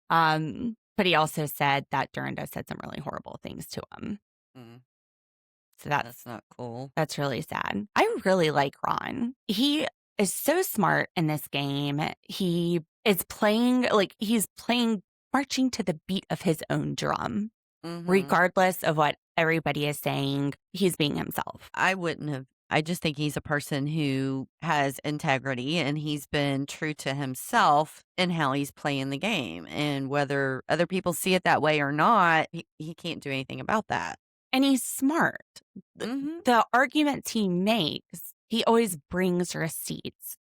But he also said that Dorinda said some really horrible things to him. So That's not cool. That's really sad. I really like Ron. He is so smart in this game. He is playing, he's playing, marching to the beat of his own drum, regardless of what everybody is saying. He's being himself. I just think he's a person who has integrity and he's been true to himself in how he's playing the game. And whether other people see it that way or not, he can't do anything about that. And he's smart. The arguments he makes, he always brings receipts.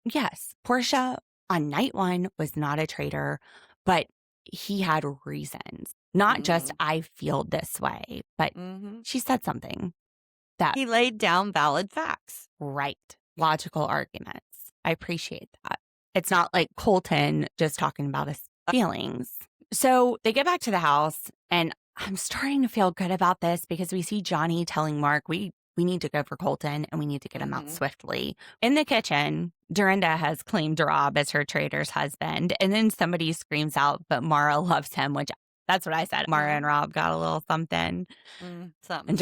Yes, Portia on night 1 was not a traitor, but he had reasons. Not just I feel this way, but she said something that he laid down valid facts. Right. Logical arguments. I appreciate that. It's not like Colton just talking about his feelings. So they get back to the house, and I'm starting to feel good about this because we see Johnny telling Mark, we need to go for Colton and we need to get him out swiftly. In the kitchen, Dorinda has claimed Rob as her traitor's husband. And then somebody screams out, but Mara loves him, which that's what I said. Mara and Rob got a little something. And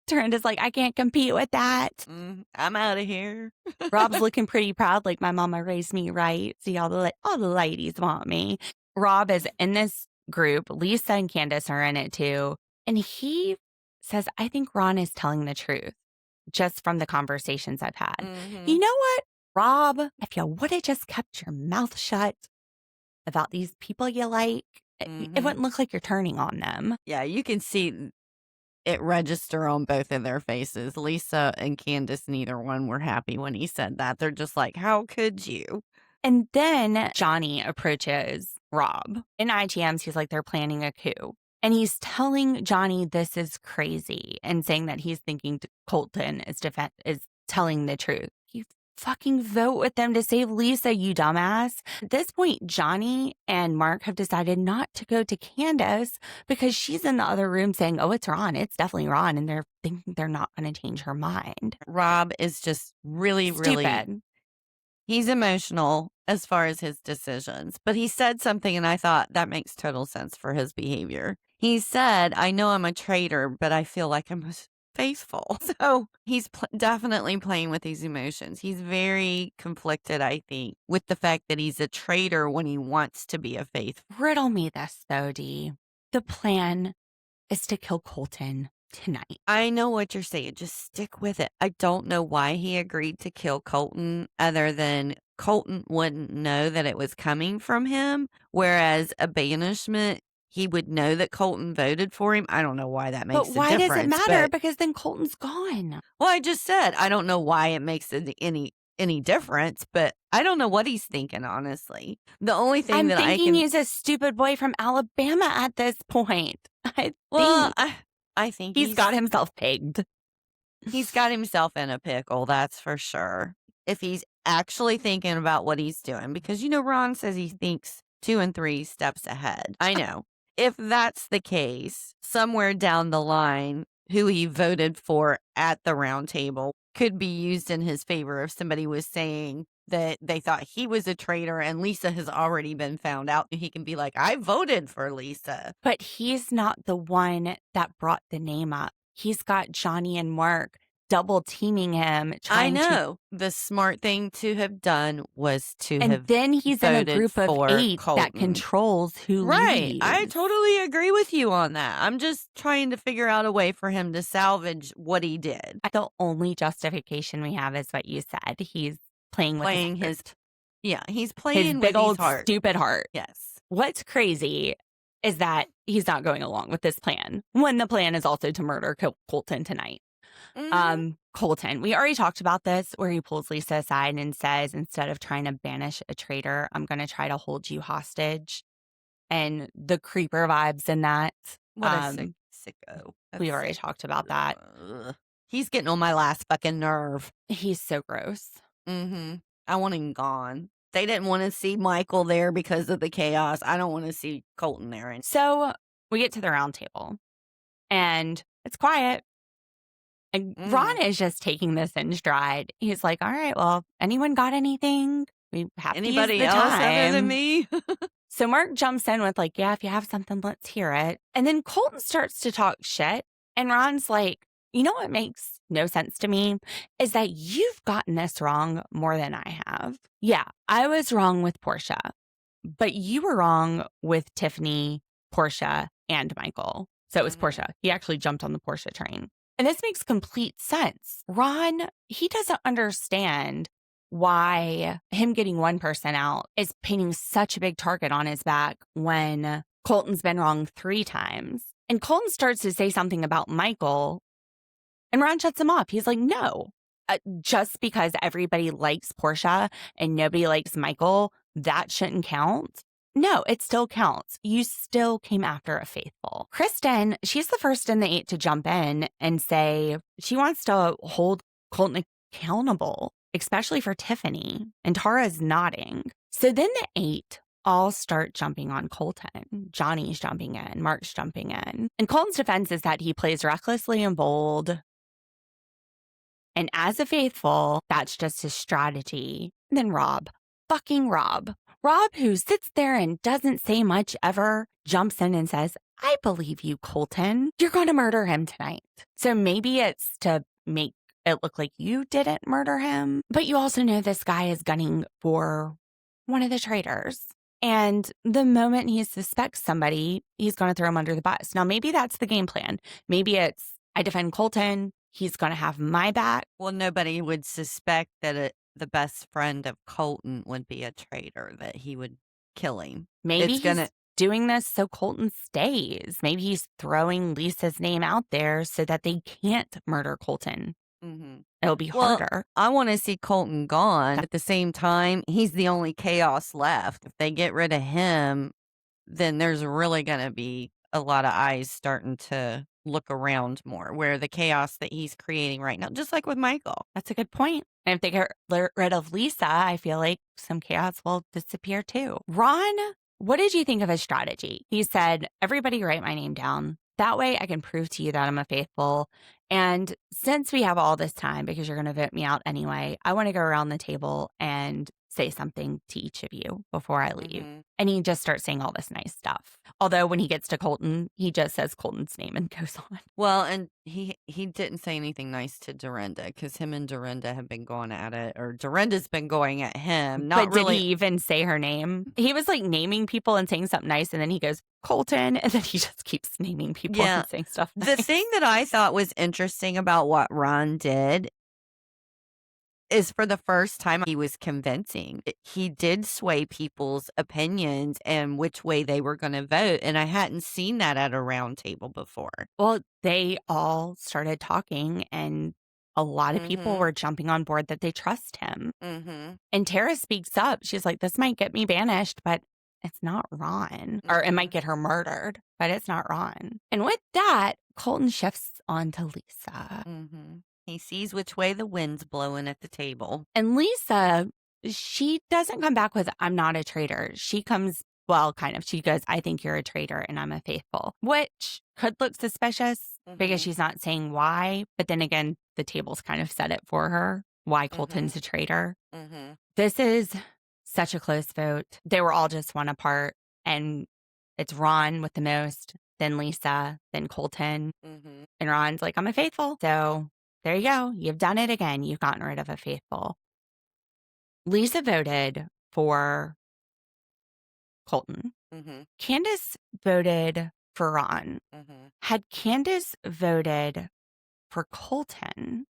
Dorinda's like, I can't compete with that. I'm out of here. Rob's looking pretty proud, like my mama raised me right. See, all the ladies want me. Rob is in this group. Lisa and Candace are in it too. And he says, I think Ron is telling the truth just from the conversations I've had. You know what, Rob, if you would have just kept your mouth shut about these people you like, it wouldn't look like you're turning on them. Yeah, you can see it register on both of their faces. Lisa and Candace, neither one were happy when he said that. They're just like, how could you? And then Johnny approaches Rob. In IGMs, he's like, they're planning a coup. And he's telling Johnny this is crazy and saying that he's thinking Colton is telling the truth. You fucking vote with them to save Lisa, you dumbass. At this point, Johnny and Mark have decided not to go to Candace because she's in the other room saying, oh, it's Ron. It's definitely Ron. And they're thinking they're not going to change her mind. Rob is just really, Stupid. He's emotional as far as his decisions, but he said something and I thought that makes total sense for his behavior. He said, I know I'm a traitor, but I feel like I'm faithful. So he's definitely playing with these emotions. He's very conflicted, I think, with the fact that he's a traitor when he wants to be a faithful. Riddle me this, though, Dee. The plan is to kill Colton tonight. I know what you're saying. Just stick with it. I don't know why he agreed to kill Colton other than Colton wouldn't know that it was coming from him, whereas a banishment, he would know that Colton voted for him. I don't know why that makes a difference. But why does it matter? Because then Colton's gone. Well, I just said, I don't know why it makes any difference, but I don't know what he's thinking, honestly. The only thing I'm thinking he's a stupid boy from Alabama at this point. I think he's got himself pegged. He's got himself in a pickle, that's for sure. If he's actually thinking about what he's doing, because, Ron says he thinks 2 and 3 steps ahead. I know. If that's the case, somewhere down the line, who he voted for at the round table could be used in his favor if somebody was saying that they thought he was a traitor and Lisa has already been found out. He can be like, I voted for Lisa. But he's not the one that brought the name up. He's got Johnny and Mark double teaming him. I know. The smart thing to have done was to have. And then he's in a group of 8 Colton. that controls who leaves. I totally agree with you on that. I'm just trying to figure out a way for him to salvage what he did. The only justification we have is what you said. He's playing with his Yeah, he's playing his with big old his heart. stupid heart. Yes. What's crazy is that he's not going along with this plan when the plan is also to murder Colton tonight. Colton, we already talked about this, where he pulls Lisa aside and says, instead of trying to banish a traitor, I'm going to try to hold you hostage. And the creeper vibes in that. What a sicko. We've already talked about that. He's getting on my last fucking nerve. He's so gross. I want him gone. They didn't want to see Michael there because of the chaos. I don't want to see Colton there. So we get to the round table and it's quiet. And Ron is just taking this in stride. He's like, all right, well, anyone got anything? We have Anybody to use the else time. other than me? So Mark jumps in with like, yeah, if you have something, let's hear it. And then Colton starts to talk shit. And Ron's like, you know what makes no sense to me is that you've gotten this wrong more than I have. Yeah, I was wrong with Portia, but you were wrong with Tiffany, Portia, and Michael. So it was Portia. He actually jumped on the Portia train. And this makes complete sense. Ron, he doesn't understand why him getting one person out is painting such a big target on his back when Colton's been wrong 3 times. And Colton starts to say something about Michael, and Ron shuts him off. He's like, no, just because everybody likes Portia and nobody likes Michael, that shouldn't count. No, it still counts. You still came after a faithful. Kristen, she's the first in the 8 to jump in and say she wants to hold Colton accountable, especially for Tiffany. And Tara's nodding. So then the 8 all start jumping on Colton. Johnny's jumping in. Mark's jumping in. And Colton's defense is that he plays recklessly and bold. And as a faithful, that's just his strategy. And then Rob, fucking Rob, who sits there and doesn't say much ever, jumps in and says, I believe you, Colton. You're going to murder him tonight. So maybe it's to make it look like you didn't murder him. But you also know this guy is gunning for one of the traitors. And the moment he suspects somebody, he's going to throw him under the bus. Now, maybe that's the game plan. Maybe it's, I defend Colton. He's going to have my back. Well, nobody would suspect that the best friend of Colton would be a traitor, that he would kill him. Maybe he's doing this so Colton stays. Maybe he's throwing Lisa's name out there so that they can't murder Colton. It'll be harder. I want to see Colton gone. At the same time, he's the only chaos left. If they get rid of him, then there's really going to be a lot of eyes starting to look around more, where the chaos that he's creating right now, just like with Michael. That's a good point. And if they get rid of Lisa, I feel like some chaos will disappear too. Ron, what did you think of his strategy? He said, everybody write my name down. That way I can prove to you that I'm a faithful. And since we have all this time, because you're going to vote me out anyway, I want to go around the table and say something to each of you before I leave. And he just starts saying all this nice stuff. Although when he gets to Colton, he just says Colton's name and goes on. Well, and he didn't say anything nice to Dorinda, because him and Dorinda have been going at it, or Dorinda's been going at him. But did he even say her name? He was like naming people and saying something nice, and then he goes, Colton, and then he just keeps naming people and saying stuff nice. The thing that I thought was interesting about what Ron did is, for the first time, he was convincing. He did sway people's opinions and which way they were going to vote. And I hadn't seen that at a round table before. Well, they all started talking, and a lot of people were jumping on board that they trust him. And Tara speaks up. She's like, this might get me banished, but it's not Ron. Or it might get her murdered, but it's not Ron. And with that, Colton shifts on to Lisa. He sees which way the wind's blowing at the table. And Lisa, she doesn't come back with, I'm not a traitor. She comes, well, kind of. She goes, I think you're a traitor and I'm a faithful, which could look suspicious because she's not saying why. But then again, the tables kind of set it for her, why Colton's a traitor. This is such a close vote. They were all just one apart. And it's Ron with the most, then Lisa, then Colton. And Ron's like, I'm a faithful. So there you go. You've done it again. You've gotten rid of a faithful. Lisa voted for Colton. Candace voted for Ron. Had Candace voted for Colton,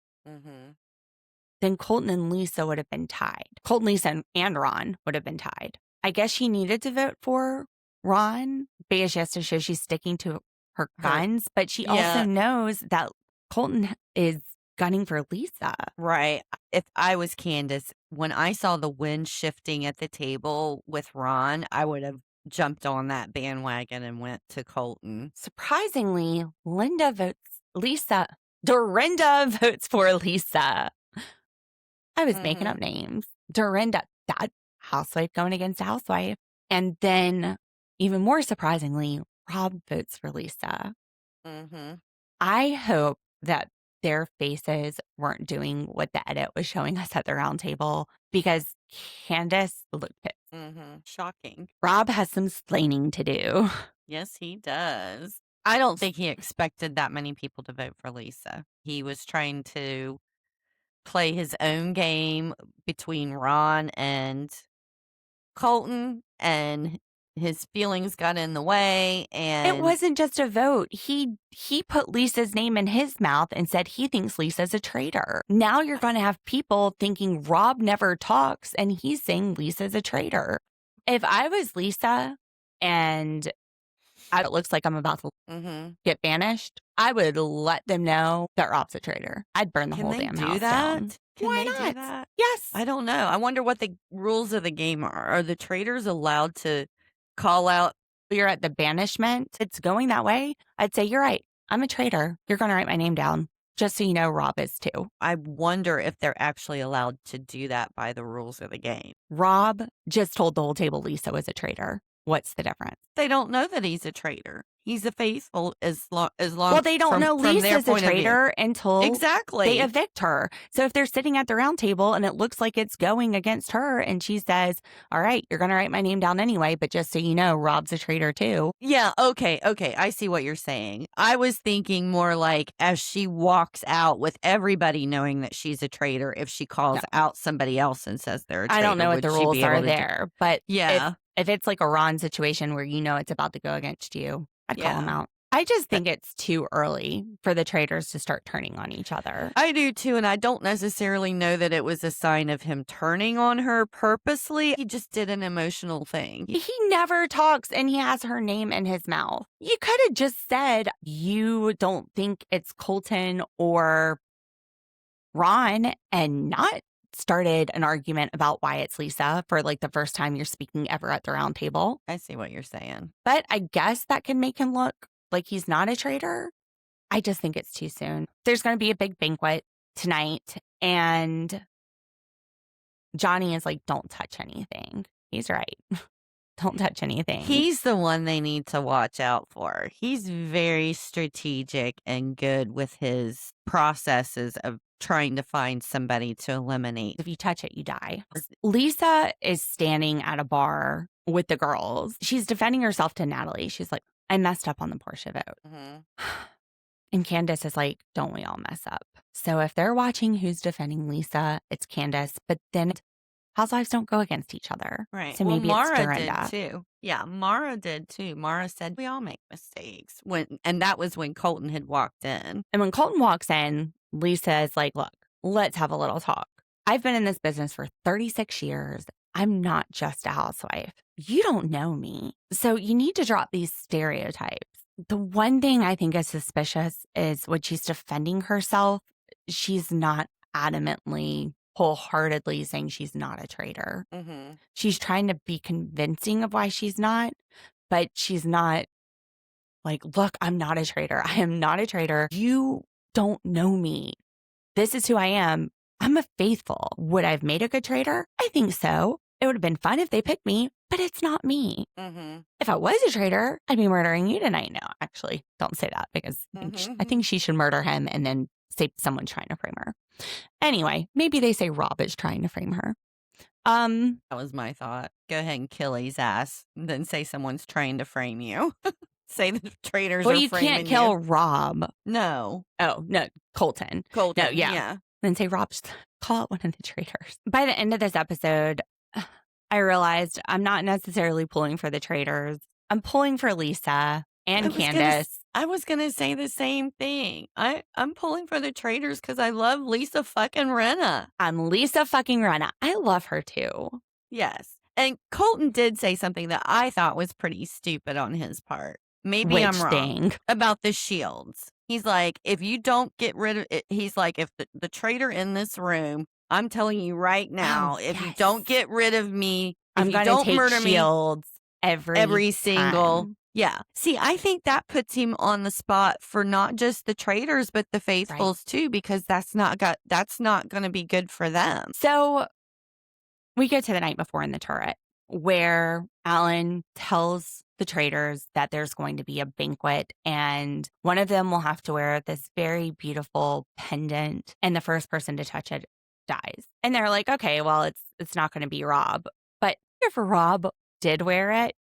then Colton and Lisa would have been tied. Colton, Lisa, and Ron would have been tied. I guess she needed to vote for Ron because she has to show she's sticking to her guns, but she also Yeah. knows that Colton is gunning for Lisa. Right. If I was Candace, when I saw the wind shifting at the table with Ron, I would have jumped on that bandwagon and went to Colton. Surprisingly, Linda votes Lisa. Dorinda votes for Lisa. I was making up names. Dorinda, that housewife going against a housewife. And then, even more surprisingly, Rob votes for Lisa. Mm-hmm. I hope that their faces weren't doing what the edit was showing us at the round table because Candace looked pissed. Mm-hmm. Shocking. Rob has some splaining to do. Yes, he does. I don't think he expected that many people to vote for Lisa. He was trying to play his own game between Ron and Colton, and his feelings got in the way. And It wasn't just a vote. He put Lisa's name in his mouth and said he thinks Lisa's a traitor. Now you're going to have people thinking Rob never talks and he's saying Lisa's a traitor. If I was Lisa and it looks like I'm about to get banished, I would let them know that Rob's a traitor. I'd burn the Can whole they damn do house that? down. Can Why they not? do that? Yes. I don't know. I wonder what the rules of the game are. Are the traitors allowed to call out? You're at the banishment. It's going that way. I'd say, you're right. I'm a traitor. You're going to write my name down. Just so you know, Rob is too. I wonder if they're actually allowed to do that by the rules of the game. Rob just told the whole table Lisa was a traitor. What's the difference? They don't know that he's a traitor. He's a faithful as long. Well, they don't know from their Lisa's a point of view. traitor until Exactly. they evict her. So if they're sitting at the round table and it looks like it's going against her and she says, all right, you're going to write my name down anyway, but just so you know, Rob's a traitor too. Yeah, okay. I see what you're saying. I was thinking more like as she walks out with everybody knowing that she's a traitor, if she calls out somebody else and says they're a traitor. I don't know what would the she rules be able are to do- there, but Yeah. if it's like a Ron situation where you know it's about to go against you, I'd call him out. I just think it's too early for the traitors to start turning on each other. I do too, and I don't necessarily know that it was a sign of him turning on her purposely. He just did an emotional thing. He never talks and he has her name in his mouth. You could have just said you don't think it's Colton or Ron and not started an argument about why it's Lisa for like the first time you're speaking ever at the round table. I see what you're saying. But I guess that can make him look like he's not a traitor. I just think it's too soon. There's going to be a big banquet tonight and Johnny is like, don't touch anything. He's right. Don't touch anything. He's the one they need to watch out for. He's very strategic and good with his processes of trying to find somebody to eliminate. If you touch it, you die. Lisa is standing at a bar with the girls. She's defending herself to Natalie. She's like, I messed up on the Portia vote. And Candace is like, don't we all mess up? So if they're watching who's defending Lisa, it's Candace. But then housewives don't go against each other. Right. So Well, maybe Mara it's Dorinda. did too. Yeah, Mara did too. Mara said we all make mistakes. And that was when Colton had walked in. And when Colton walks in, Lisa is like, look, let's have a little talk. I've been in this business for 36 years. I'm not just a housewife. You don't know me. So you need to drop these stereotypes. The one thing I think is suspicious is when she's defending herself, she's not adamantly, wholeheartedly saying she's not a traitor. She's trying to be convincing of why she's not, but she's not like, look, I'm not a traitor. I am not a traitor. You don't know me. This is who I am. I'm a faithful. Would I have made a good traitor? I think so. It would have been fun if they picked me, but it's not me. If I was a traitor, I'd be murdering you tonight. No, actually, don't say that because I think she should murder him and then say someone's trying to frame her. Anyway, maybe they say Rob is trying to frame her. That was my thought. Go ahead and kill his ass, and then say someone's trying to frame you. Say the traitors well, are you framing can't kill you. Rob. No. Oh, no, Colton. Colton. No, yeah. Then say Rob, just call it one of the traitors. By the end of this episode, I realized I'm not necessarily pulling for the traitors. I'm pulling for Lisa and Candace. I was going to say the same thing. I'm pulling for the traitors because I love Lisa fucking Rinna. I'm Lisa fucking Rinna. I love her too. Yes. And Colton did say something that I thought was pretty stupid on his part. Maybe Which I'm wrong. thing? About the shields. He's like, if you don't get rid of it, he's like, if the traitor in this room, I'm telling you right now, if you don't get rid of me, I'm if you going don't to take murder me, shields every single. time. Yeah. See, I think that puts him on the spot for not just the traitors, but the faithfuls too, because that's not going to be good for them. So we go to the night before in the turret where Alan tells the traitors that there's going to be a banquet and one of them will have to wear this very beautiful pendant and the first person to touch it dies. And they're like, okay, well, it's not going to be Rob. But if Rob did wear it,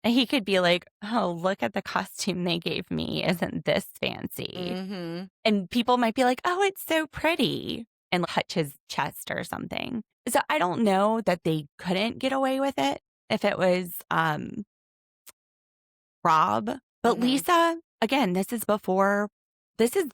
he could be like, oh, look at the costume they gave me. Isn't this fancy? Mm-hmm. And people might be like, oh, it's so pretty, and touch his chest or something. So I don't know that they couldn't get away with it if it was Rob. But Lisa, again, this is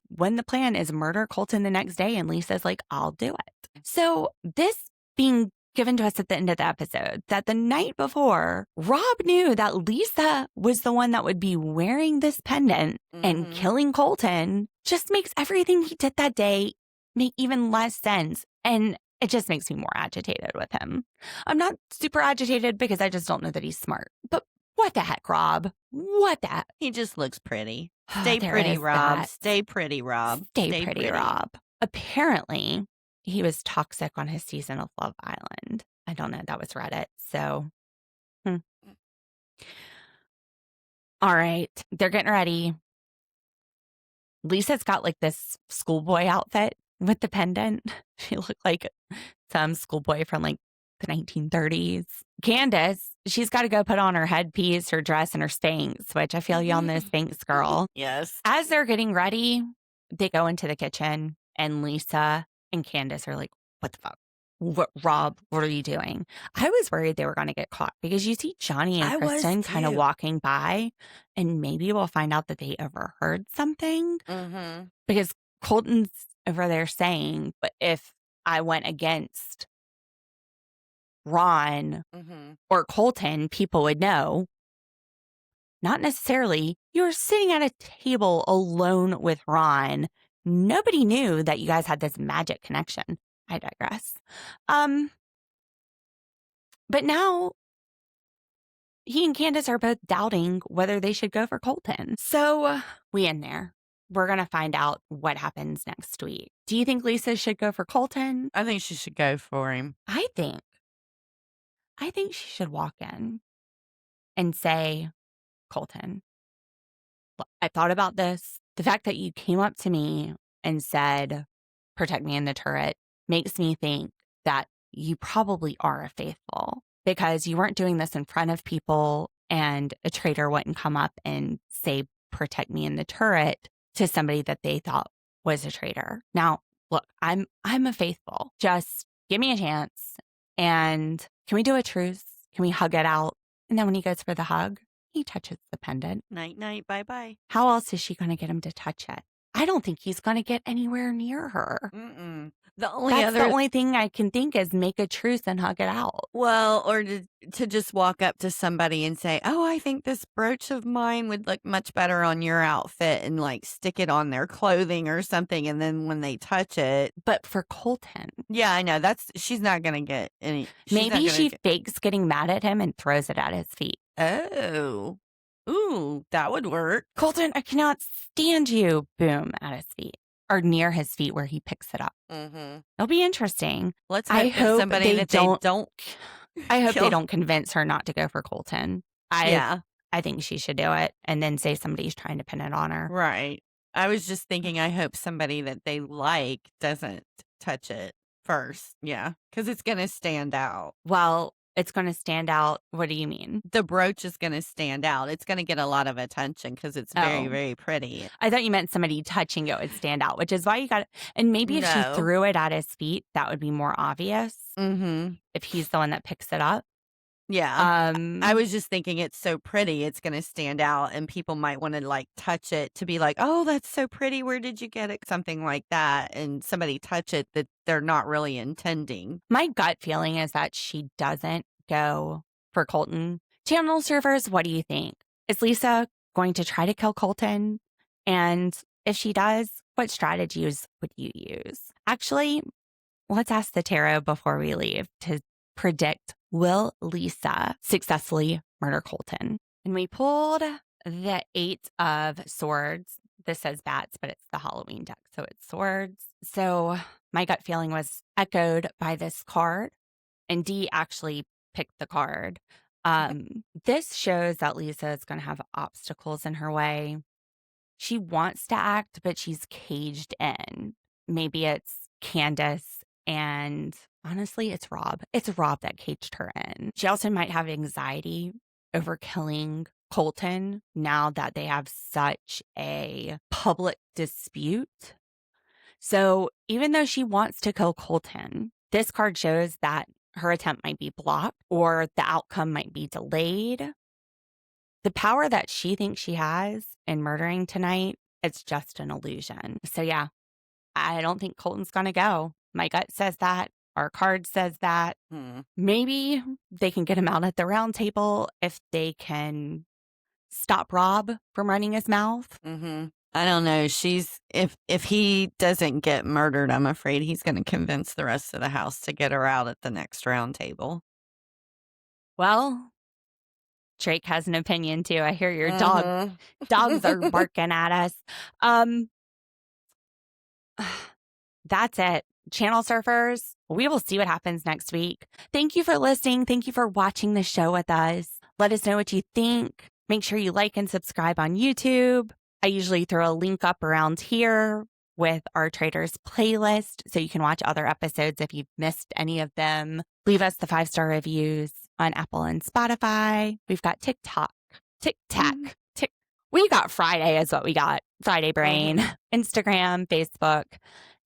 when the plan is murder Colton the next day. And Lisa's like, I'll do it. So this being given to us at the end of the episode, that the night before, Rob knew that Lisa was the one that would be wearing this pendant and killing Colton, just makes everything he did that day make even less sense. And it just makes me more agitated with him. I'm not super agitated because I just don't know that he's smart. But what the heck, Rob? What the heck? He just looks pretty. Stay There pretty, is Rob. that. Stay pretty, Rob. Stay pretty, Rob. Apparently, he was toxic on his season of Love Island. I don't know. That was Reddit. So, all right. They're getting ready. Lisa's got like this schoolboy outfit with the pendant. She looked like some schoolboy from like the 1930s. Candace, she's got to go put on her headpiece, her dress, and her Spanx, which I feel you on this Spanx, girl. Yes. As they're getting ready, they go into the kitchen, and Lisa and Candace are like, what the fuck? Rob, what are you doing? I was worried they were going to get caught because you see Johnny and Kristen kind of walking by, and maybe we'll find out that they overheard something. Because Colton's over there saying, but if I went against Ron or Colton, people would know. Not necessarily. You were sitting at a table alone with Ron. Nobody knew that you guys had this magic connection. I digress. But now he and Candace are both doubting whether they should go for Colton. So we end there. We're going to find out what happens next week. Do you think Lisa should go for Colton? I think she should go for him. I think she should walk in and say, Colton, I thought about this. The fact that you came up to me and said, protect me in the turret, makes me think that you probably are a faithful because you weren't doing this in front of people and a traitor wouldn't come up and say, protect me in the turret to somebody that they thought was a traitor. Now, look, I'm a faithful. Just give me a chance. And can we do a truce? Can we hug it out? And then when he goes for the hug, he touches the pendant. Night, night, bye-bye. How else is she going to get him to touch it? I don't think he's going to get anywhere near her. The only thing I can think is make a truce and hug it out. Well, or to just walk up to somebody and say, oh, I think this brooch of mine would look much better on your outfit, and like stick it on their clothing or something. And then when they touch it. But for Colton. Yeah, I know. She's not going to get any. Maybe she fakes getting mad at him and throws it at his feet. Oh. Ooh, that would work. Colton, I cannot stand you. Boom, at his feet. Or near his feet where he picks it up. It'll be interesting. Let's hope somebody that they don't. I hope they don't convince her not to go for Colton. I think she should do it and then say somebody's trying to pin it on her. Right. I was just thinking, I hope somebody that they like doesn't touch it first. Yeah. Because it's going to stand out. Well, it's going to stand out. What do you mean? The brooch is going to stand out. It's going to get a lot of attention because it's very, very pretty. I thought you meant somebody touching it would stand out, which is why you got it. And maybe if she threw it at his feet, that would be more obvious. If he's the one that picks it up. Yeah. I was just thinking it's so pretty. It's going to stand out and people might want to like touch it to be like, oh, that's so pretty. Where did you get it? Something like that. And somebody touch it that they're not really intending. My gut feeling is that she doesn't go for Colton. Channel surfers, what do you think? Is Lisa going to try to kill Colton? And if she does, what strategies would you use? Actually, let's ask the tarot before we leave to predict, will Lisa successfully murder Colton? And we pulled the 8 of Swords. This says bats, but it's the Halloween deck, so it's swords. So my gut feeling was echoed by this card, and Dee actually picked the card. This shows that Lisa is going to have obstacles in her way. She wants to act, but she's caged in. Maybe it's Candace, and honestly, it's Rob. It's Rob that caged her in. She also might have anxiety over killing Colton now that they have such a public dispute. So even though she wants to kill Colton, this card shows that her attempt might be blocked or the outcome might be delayed. The power that she thinks she has in murdering tonight, it's just an illusion. So yeah, I don't think Colton's going to go. My gut says that. Our card says that. Maybe they can get him out at the round table if they can stop Rob from running his mouth. I don't know. If he doesn't get murdered, I'm afraid he's going to convince the rest of the house to get her out at the next round table. Well, Drake has an opinion too. I hear your dogs are barking at us. That's it. Channel surfers, we will see what happens next week. Thank you for listening. Thank you for watching the show with us. Let us know what you think. Make sure you like and subscribe on YouTube. I usually throw a link up around here with our Traitors playlist so you can watch other episodes if you've missed any of them. Leave us the 5-star reviews on Apple and Spotify. We've got TikTok. We got Friday is what we got. Friday Brain, Instagram, Facebook.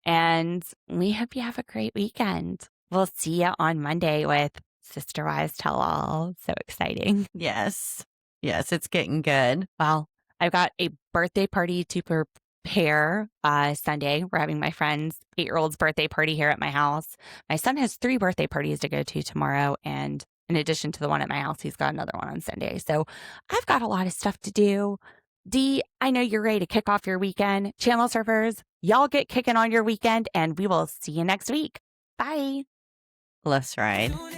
And we hope you have a great weekend. We'll see you on Monday with Sister Wives Tell All. So exciting. Yes, it's getting good. Well, I've got a birthday party to prepare Sunday. We're having my friend's 8-year-old's birthday party here at my house. My son has 3 birthday parties to go to tomorrow. And in addition to the one at my house, he's got another one on Sunday. So I've got a lot of stuff to do. Dee, I know you're ready to kick off your weekend. Channel surfers, y'all get kicking on your weekend, and we will see you next week. Bye. Let's ride. Tune